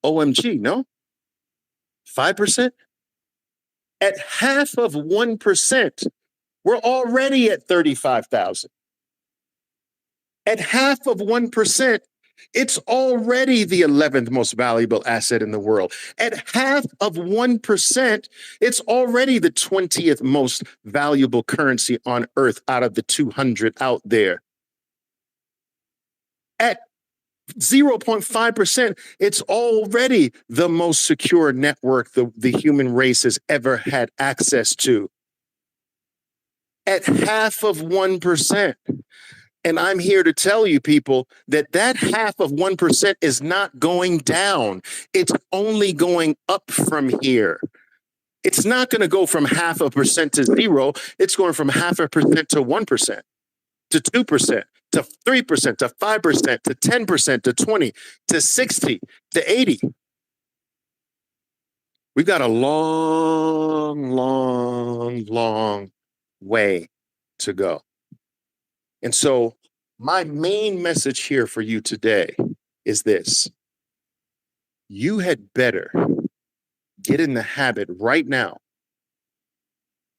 OMG, no? 5%? At half of 1%, we're already at 35,000. At half of 1%, it's already the 11th most valuable asset in the world. At half of 1%, it's already the 20th most valuable currency on Earth out of the 200 out there. At 0.5%, it's already the most secure network the human race has ever had access to. At half of 1%. And I'm here to tell you, people, that half of 1% is not going down. It's only going up from here. It's not going to go from 0.5% to 0. It's going from 0.5% to 1%, to 2%, to 3%, to 5%, to 10%, to 20%, to 60%, to 80%. We've got a long, long, long way to go. And so my main message here for you today is this. You had better get in the habit right now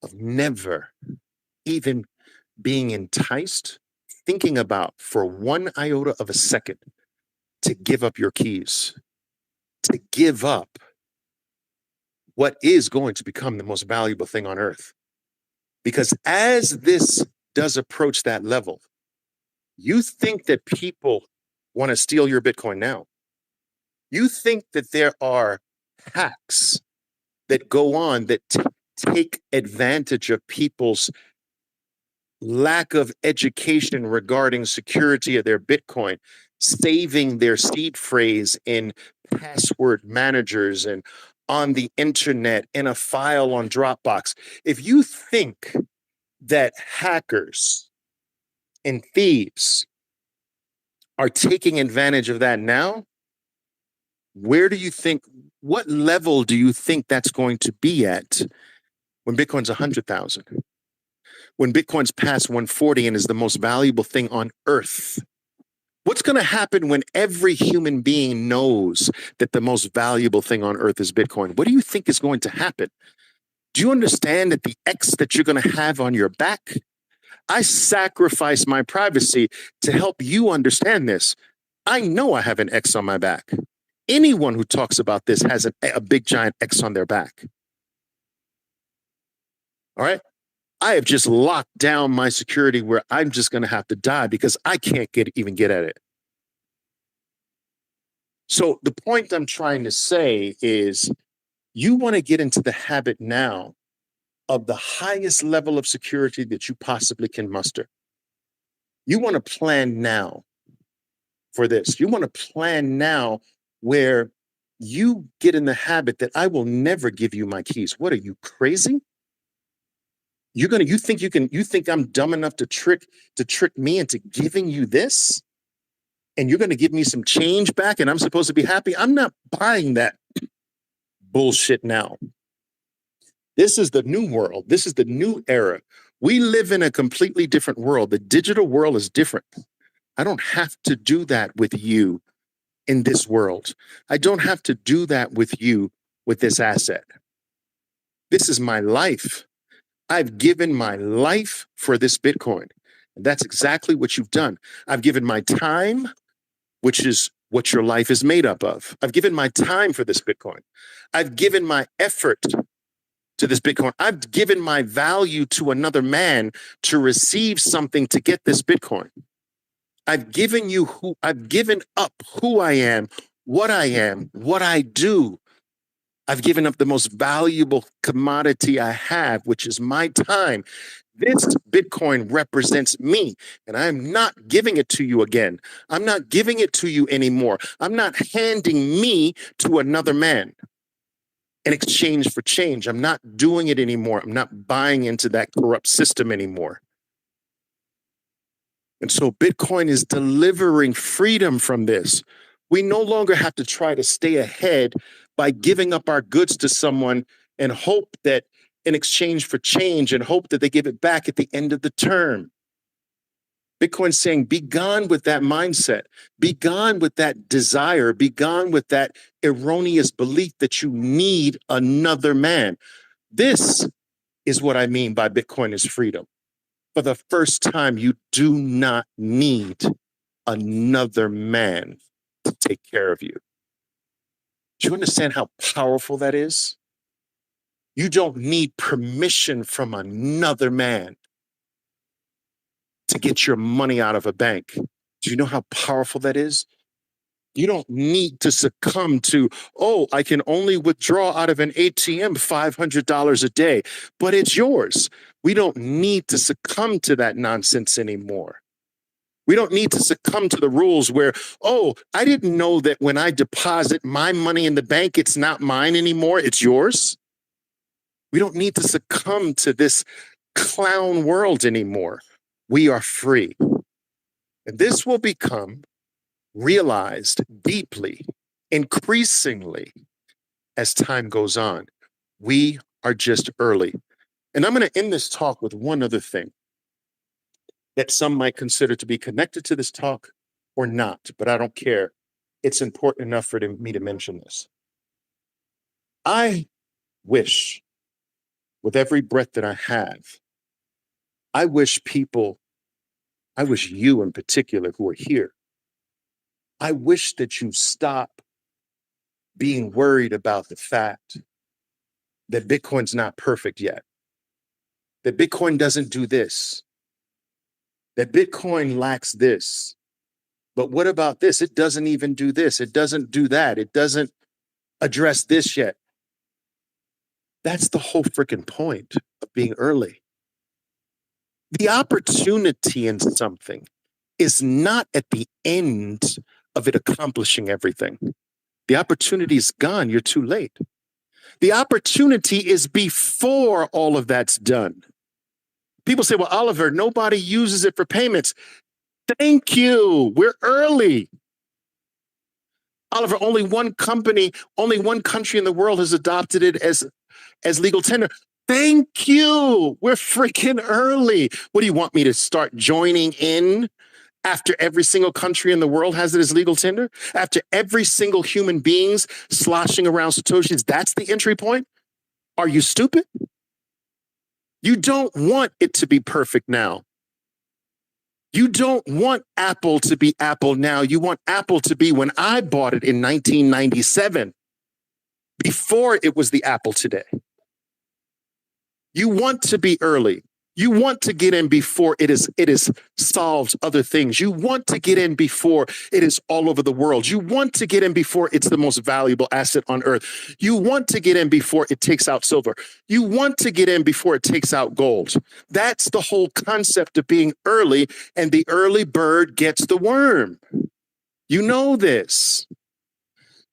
of never even being enticed, thinking about for 1 iota of a second to give up your keys, to give up what is going to become the most valuable thing on Earth. Because as this does approach that level, you think that people want to steal your Bitcoin now. You think that there are hacks that go on that take advantage of people's lack of education regarding security of their Bitcoin, saving their seed phrase in password managers and on the internet in a file on Dropbox. If you think that hackers and thieves are taking advantage of that now, where do you think, what level do you think that's going to be at when Bitcoin's 100,000? When Bitcoin's past 140 and is the most valuable thing on earth? What's going to happen when every human being knows that the most valuable thing on earth is Bitcoin? What do you think is going to happen? Do you understand that the X that you're going to have on your back? I sacrifice my privacy to help you understand this. I know I have an X on my back. Anyone who talks about this has a big giant X on their back. All right? I have just locked down my security where I'm just going to have to die because I can't even get at it. So the point I'm trying to say is you want to get into the habit now of the highest level of security that you possibly can muster. You want to plan now for this. You want to plan now where you get in the habit that I will never give you my keys. What are you, crazy? You think I'm dumb enough to trick me into giving you this? And you're going to give me some change back and I'm supposed to be happy? I'm not buying that bullshit now. This is the new world. This is the new era. We live in a completely different world. The digital world is different. I don't have to do that with you in this world. I don't have to do that with you with this asset. This is my life. I've given my life for this Bitcoin. And that's exactly what you've done. I've given my time, which is what your life is made up of. I've given my time for this Bitcoin. I've given my effort to this Bitcoin. I've given my value to another man to receive something to get this Bitcoin. I've given up who I am, what I do. I've given up the most valuable commodity I have, which is my time. This Bitcoin represents me, and I'm not giving it to you again. I'm not giving it to you anymore. I'm not handing me to another man in exchange for change. I'm not doing it anymore. I'm not buying into that corrupt system anymore. And so Bitcoin is delivering freedom from this. We no longer have to try to stay ahead by giving up our goods to someone and hope that in exchange for change and hope that they give it back at the end of the term. Bitcoin's saying, be gone with that mindset. Be gone with that desire. Be gone with that erroneous belief that you need another man. This is what I mean by Bitcoin is freedom. For the first time, you do not need another man to take care of you. Do you understand how powerful that is? You don't need permission from another man to get your money out of a bank. Do you know how powerful that is? You don't need to succumb to, oh, I can only withdraw out of an ATM $500 a day, but it's yours. We don't need to succumb to that nonsense anymore. We don't need to succumb to the rules where, oh, I didn't know that when I deposit my money in the bank, it's not mine anymore, it's yours. We don't need to succumb to this clown world anymore. We are free. And this will become realized deeply, increasingly, as time goes on. We are just early. And I'm going to end this talk with one other thing that some might consider to be connected to this talk or not, but I don't care. It's important enough for me to mention this. I wish, with every breath that I have, I wish you in particular who are here, I wish that you stop being worried about the fact that Bitcoin's not perfect yet, that Bitcoin doesn't do this, that Bitcoin lacks this. But what about this? It doesn't even do this. It doesn't do that. It doesn't address this yet. That's the whole freaking point of being early. The opportunity in something is not at the end of it accomplishing everything. The opportunity is gone. You're too late. The opportunity is before all of that's done. People say, well, Oliver, nobody uses it for payments. Thank you. We're early. Oliver, only one country in the world has adopted it as legal tender. Thank you. We're freaking early. What do you want me to start joining in after every single country in the world has it as legal tender? After every single human being's sloshing around Satoshis, that's the entry point? Are you stupid? You don't want it to be perfect now. You don't want Apple to be Apple now. You want Apple to be when I bought it in 1997, before it was the Apple today. You want to be early. You want to get in before it is solved other things. You want to get in before it is all over the world. You want to get in before it's the most valuable asset on earth. You want to get in before it takes out silver. You want to get in before it takes out gold. That's the whole concept of being early, and the early bird gets the worm. You know this.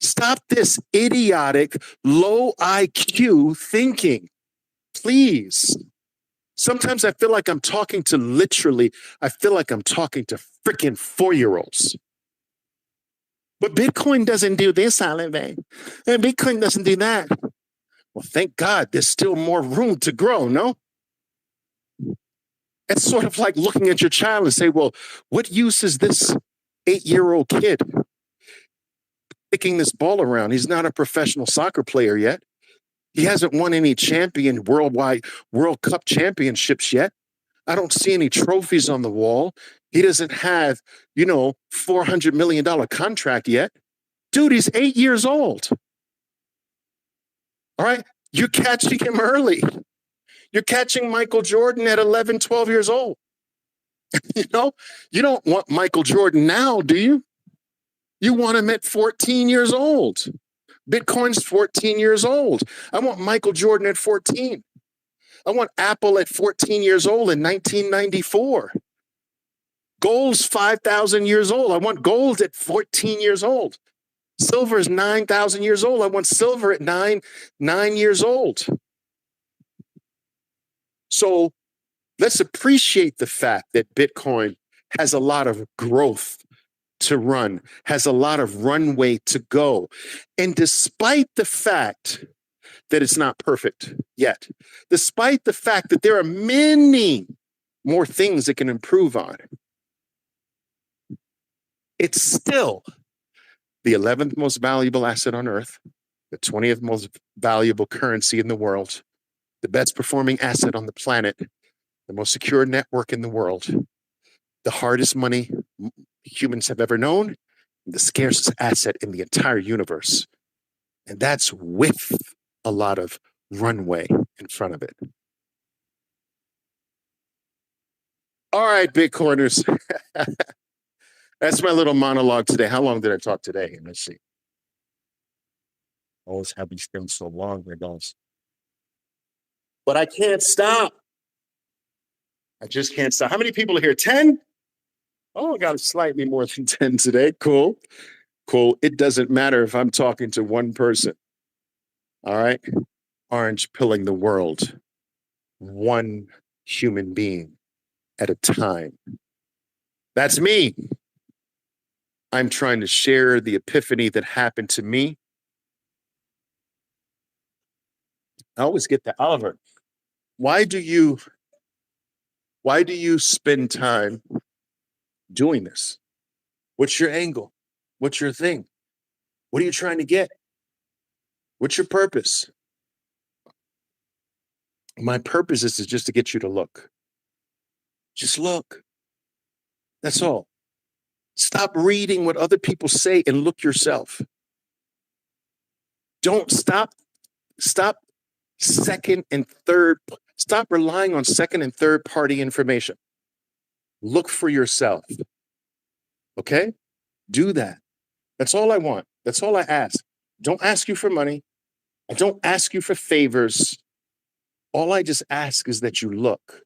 Stop this idiotic, low IQ thinking, please. Sometimes I feel like I'm talking to freaking 4-year-olds. But Bitcoin doesn't do this, Oliver. And Bitcoin doesn't do that. Well, thank God there's still more room to grow, no? It's sort of like looking at your child and say, well, what use is this 8-year-old kid kicking this ball around? He's not a professional soccer player yet. He hasn't won any worldwide World Cup championships yet. I don't see any trophies on the wall. He doesn't have, $400 million contract yet. Dude, he's 8 years old. All right. You're catching him early. You're catching Michael Jordan at 11, 12 years old. You don't want Michael Jordan now, do you? You want him at 14 years old. Bitcoin's 14 years old. I want Michael Jordan at 14. I want Apple at 14 years old in 1994. Gold's 5,000 years old. I want gold at 14 years old. Silver is 9,000 years old. I want silver at 9 years old. So let's appreciate the fact that Bitcoin has a lot of growth to run, has a lot of runway to go. And despite the fact that it's not perfect yet, despite the fact that there are many more things it can improve on, it's still the 11th most valuable asset on earth, the 20th most valuable currency in the world, the best performing asset on the planet, the most secure network in the world, the hardest money humans have ever known, the scarcest asset in the entire universe. And that's with a lot of runway in front of it. All right, Bitcoiners. That's my little monologue today. How long did I talk today? Let's see. Always have these things so long, my gosh. But I can't stop. I just can't stop. How many people are here? 10? Oh, I got slightly more than 10 today. Cool. It doesn't matter if I'm talking to one person. All right. Orange pilling the world. One human being at a time. That's me. I'm trying to share the epiphany that happened to me. I always get that. Oliver, why do you spend time doing this? What's your angle? What's your thing? What are you trying to get? What's your purpose? My purpose is just to get you to look. Just look. That's all. Stop reading what other people say and look yourself. Don't stop stop relying on second and third party information. Look for yourself. Okay? Do that. That's all I want. That's all I ask. Don't ask you for money. I don't ask you for favors. All I just ask is that you look.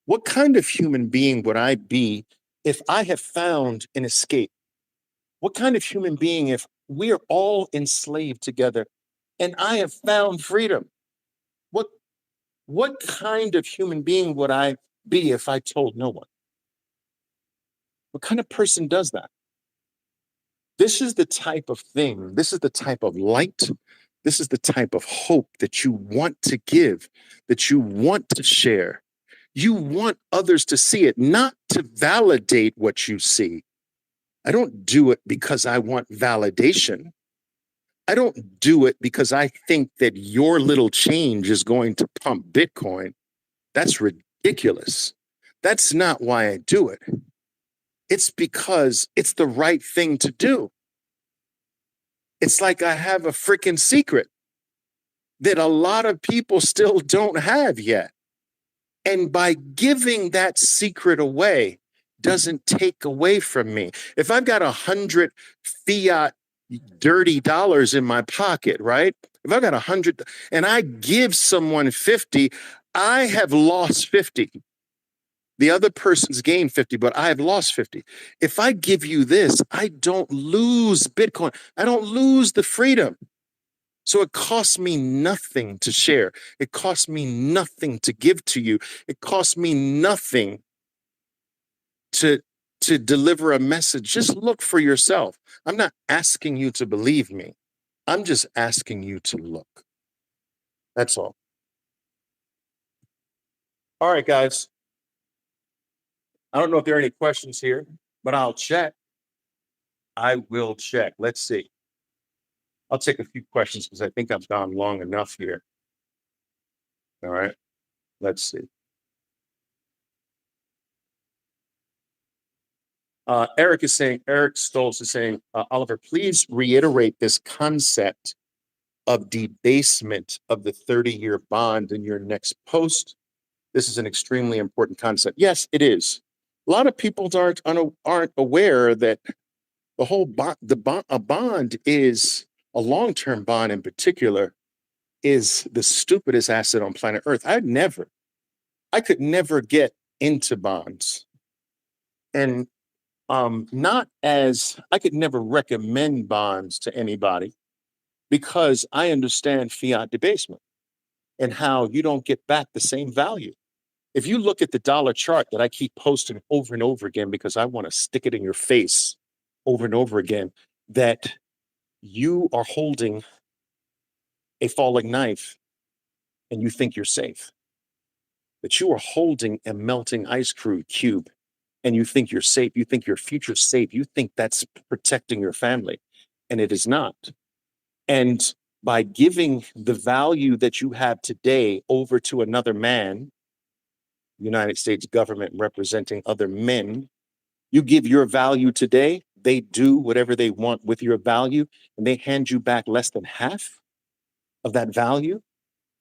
What kind of human being would I be if I have found an escape? What kind of human being if we are all enslaved together and I have found freedom? What what kind of human being would I be if I told no one? What kind of person does that? This is the type of thing, this is the type of light, this is the type of hope that you want to give, that you want to share. You want others to see it, not to validate what you see. I don't do it because I want validation. I don't do it because I think that your little change is going to pump Bitcoin. That's ridiculous. That's not why I do it. It's because it's the right thing to do. It's like I have a freaking secret that a lot of people still don't have yet. And by giving that secret away doesn't take away from me. If I've got 100 fiat dirty dollars in my pocket, right? If I've got 100 and I give someone 50, I have lost 50. The other person's gained 50, but I have lost 50. If I give you this, I don't lose Bitcoin. I don't lose the freedom. So it costs me nothing to share. It costs me nothing to give to you. It costs me nothing to deliver a message. Just look for yourself. I'm not asking you to believe me. I'm just asking you to look. That's all. All right, guys. I don't know if there are any questions here, but I'll check. I will check. Let's see. I'll take a few questions because I think I've gone long enough here. All right. Let's see. Eric Stoltz is saying, Oliver, please reiterate this concept of debasement of the 30-year bond in your next post. This is an extremely important concept. Yes, it is. A lot of people aren't aware that the whole a bond is a long-term bond in particular is the stupidest asset on planet Earth. I could never get into bonds. And I could never recommend bonds to anybody because I understand fiat debasement and how you don't get back the same value. If you look at the dollar chart that I keep posting over and over again, because I want to stick it in your face over and over again, that you are holding a falling knife and you think you're safe, that you are holding a melting ice cube and you think you're safe, you think your future's safe, you think that's protecting your family, and it is not. And by giving the value that you have today over to another man, United States government representing other men, you give your value today, they do whatever they want with your value, and they hand you back less than half of that value,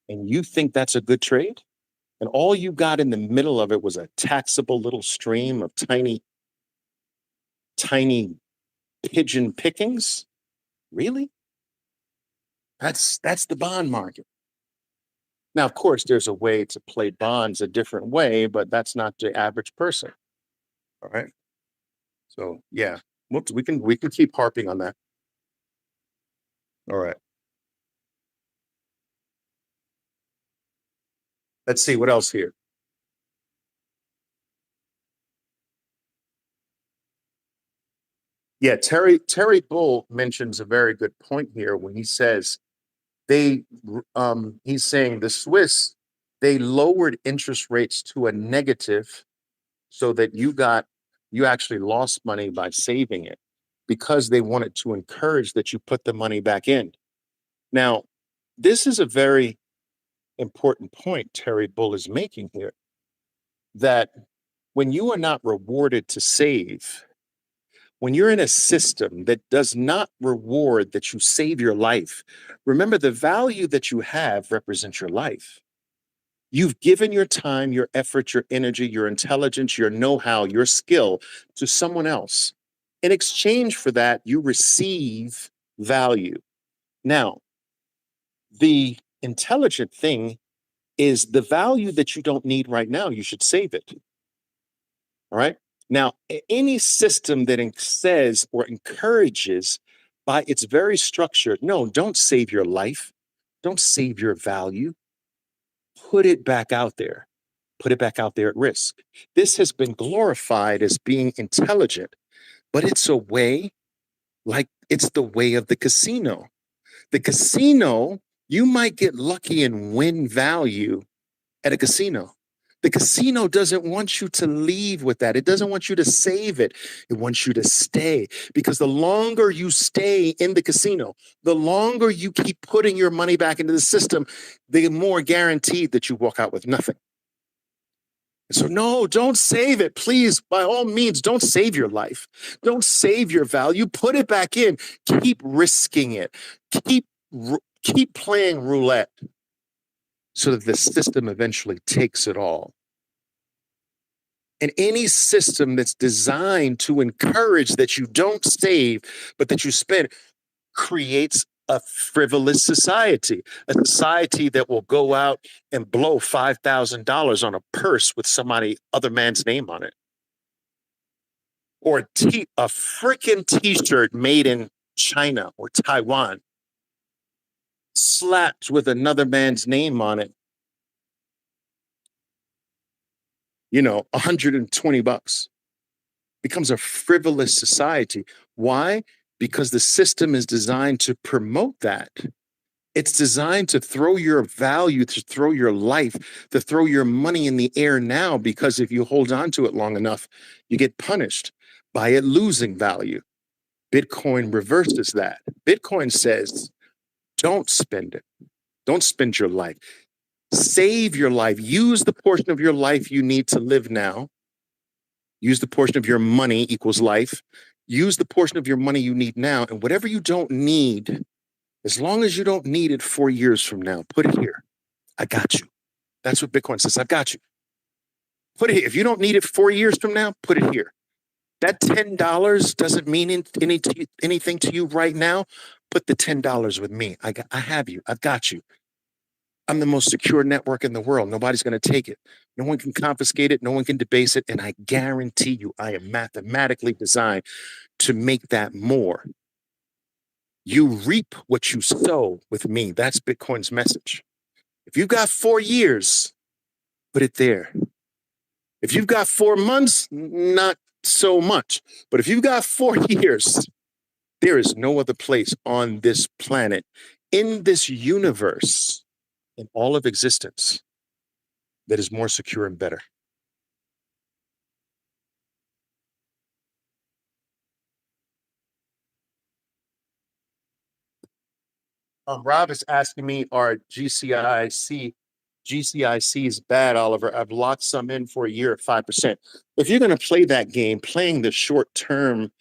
and you think that's a good trade? And all you got in the middle of it was a taxable little stream of tiny pigeon pickings? Really? That's the bond market. Now, of course, there's a way to play bonds a different way, but that's not the average person. All right. So yeah, we can keep harping on that. All right. Let's see what else here. Yeah, Terry Bull mentions a very good point here when he says he's saying the Swiss, they lowered interest rates to a negative so that you actually lost money by saving it because they wanted to encourage that you put the money back in. Now, this is a very important point Terry Bull is making here, that when you are not rewarded to save, when you're in a system that does not reward that you save your life, remember the value that you have represents your life. You've given your time, your effort, your energy, your intelligence, your know-how, your skill to someone else. In exchange for that, you receive value. Now, the intelligent thing is the value that you don't need right now, you should save it. All right. Now, any system that says or encourages by its very structure, no, don't save your life. Don't save your value. Put it back out there. Put it back out there at risk. This has been glorified as being intelligent, but it's a way, like it's the way of the casino. The casino, you might get lucky and win value at a casino. The casino doesn't want you to leave with that. It doesn't want you to save it. It wants you to stay, because the longer you stay in the casino, the longer you keep putting your money back into the system, the more guaranteed that you walk out with nothing. So no, don't save it. Please, by all means, don't save your life. Don't save your value. Put it back in. Keep risking it. Keep playing roulette so that the system eventually takes it all. And any system that's designed to encourage that you don't save, but that you spend, creates a frivolous society, a society that will go out and blow $5,000 on a purse with somebody other man's name on it, or a freaking T-shirt made in China or Taiwan, slapped with another man's name on it. $120 becomes a frivolous society. Why? Because the system is designed to promote that. It's designed to throw your value, to throw your life, to throw your money in the air now, because if you hold on to it long enough, you get punished by it losing value. Bitcoin reverses that. Bitcoin says, don't spend it. Don't spend your life. Save your life. Use the portion of your life you need to live now. Use the portion of your money equals life. Use the portion of your money you need now, and whatever you don't need, as long as you don't need it 4 years from now, put it here. I got you. That's what Bitcoin says. I've got you. Put it here. If you don't need it 4 years from now, put it here. That $10 doesn't mean anything to you right now. Put the $10 with me. I have you. I've got you. I'm the most secure network in the world. Nobody's going to take it. No one can confiscate it. No one can debase it. And I guarantee you, I am mathematically designed to make that more. You reap what you sow with me. That's Bitcoin's message. If you've got 4 years, put it there. If you've got 4 months, not so much. But if you've got 4 years, there is no other place on this planet, in this universe, in all of existence, that is more secure and better. Rob is asking me, are GCICs bad, Oliver? I've locked some in for a year at 5%. If you're going to play that game, playing the short-term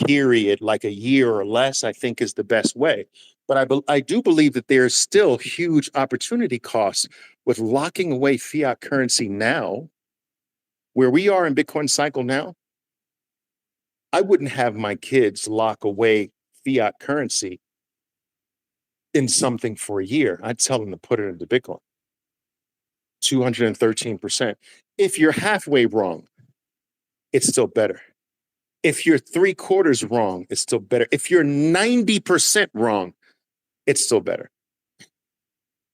period, like a year or less, I think is the best way. But I do believe that there's still huge opportunity costs with locking away fiat currency now, where we are in Bitcoin cycle now. I wouldn't have my kids lock away fiat currency in something for a year. I'd tell them to put it into Bitcoin. 213%. If you're halfway wrong, it's still better. If you're 3/4 wrong, it's still better. If you're 90% wrong, it's still better.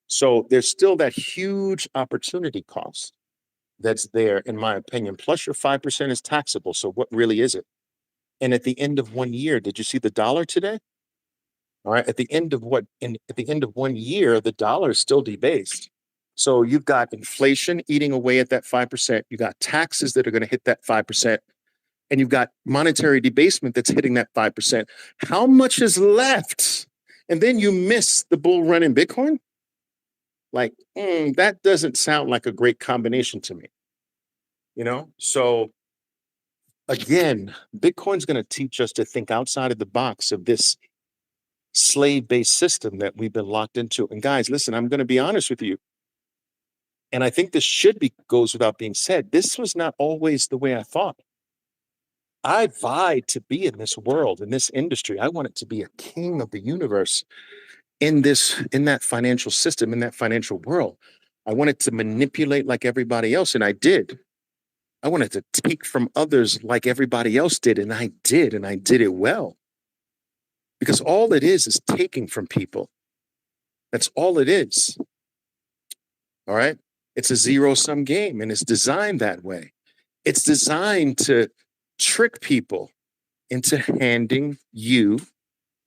So there's still that huge opportunity cost that's there, in my opinion. Plus your 5% is taxable. So what really is it? And at the end of 1 year, did you see the dollar today? All right. At the end of 1 year, the dollar is still debased. So you've got inflation eating away at that 5%. You got taxes that are going to hit that 5%. And you've got monetary debasement that's hitting that 5%. How much is left? And then you miss the bull run in Bitcoin? Like, that doesn't sound like a great combination to me. So again, Bitcoin's going to teach us to think outside of the box of this slave-based system that we've been locked into. And guys, listen, I'm going to be honest with you. And I think this goes without being said. This was not always the way I thought. I vied to be in this world, in this industry. I wanted to be a king of the universe in that financial system, in that financial world. I wanted to manipulate like everybody else, and I did. I wanted to take from others like everybody else did, and I did it well. Because all it is taking from people. That's all it is. All right? It's a zero-sum game, and it's designed that way. It's designed to trick people into handing you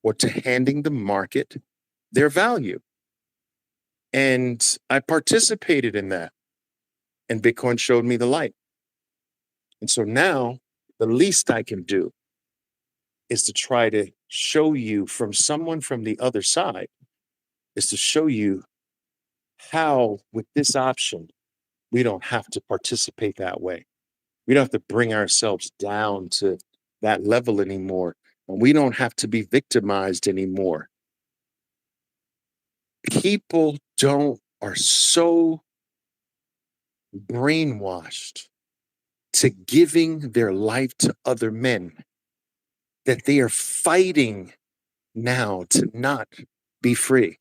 or to handing the market their value. And I participated in that. And Bitcoin showed me the light. And so now the least I can do is to try to show you from someone from the other side, is to show you how with this option, we don't have to participate that way. We don't have to bring ourselves down to that level anymore. And we don't have to be victimized anymore. People are so brainwashed to giving their life to other men that they are fighting now to not be free.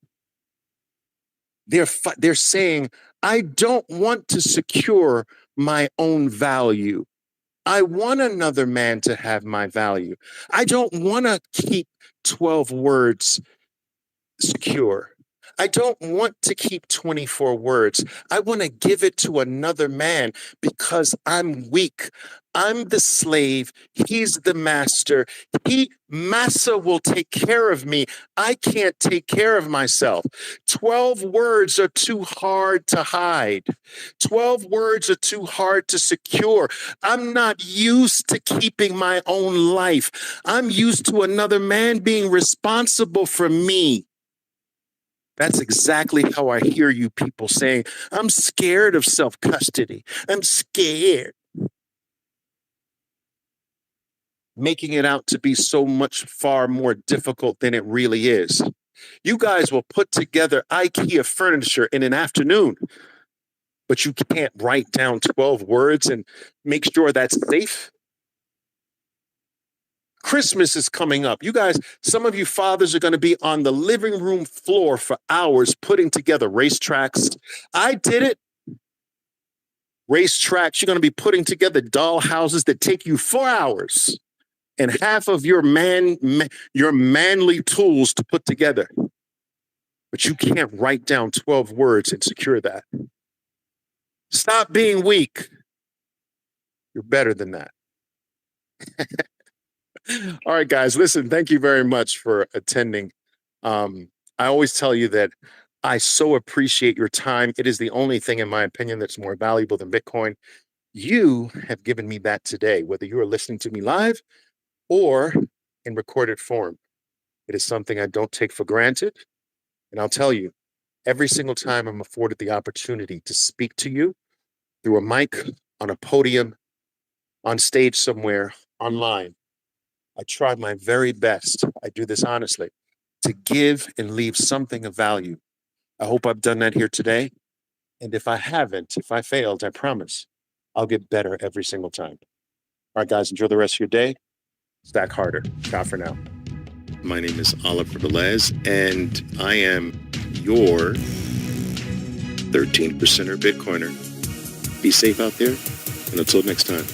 They're saying, I don't want to secure my own value. I want another man to have my value. I don't want to keep 12 words secure. I don't want to keep 24 words. I want to give it to another man because I'm weak. I'm the slave. He's the master. Massa will take care of me. I can't take care of myself. 12 words are too hard to hide. 12 words are too hard to secure. I'm not used to keeping my own life. I'm used to another man being responsible for me. That's exactly how I hear you people saying, I'm scared of self-custody. I'm scared. Making it out to be so much far more difficult than it really is. You guys will put together IKEA furniture in an afternoon, but you can't write down 12 words and make sure that's safe. Christmas is coming up. You guys, some of you fathers are going to be on the living room floor for hours putting together racetracks. I did it. Racetracks, you're going to be putting together doll houses that take you 4 hours and half of your manly tools to put together. But you can't write down 12 words and secure that. Stop being weak. You're better than that. All right, guys, listen, thank you very much for attending. I always tell you that I so appreciate your time. It is the only thing, in my opinion, that's more valuable than Bitcoin. You have given me that today, whether you are listening to me live or in recorded form. It is something I don't take for granted. And I'll tell you, every single time I'm afforded the opportunity to speak to you through a mic, on a podium, on stage somewhere, online, I try my very best, I do this honestly, to give and leave something of value. I hope I've done that here today. And if I haven't, if I failed, I promise I'll get better every single time. All right, guys, enjoy the rest of your day. Stack harder. Ciao for now. My name is Oliver Velez, and I am your 13%er Bitcoiner. Be safe out there, and until next time.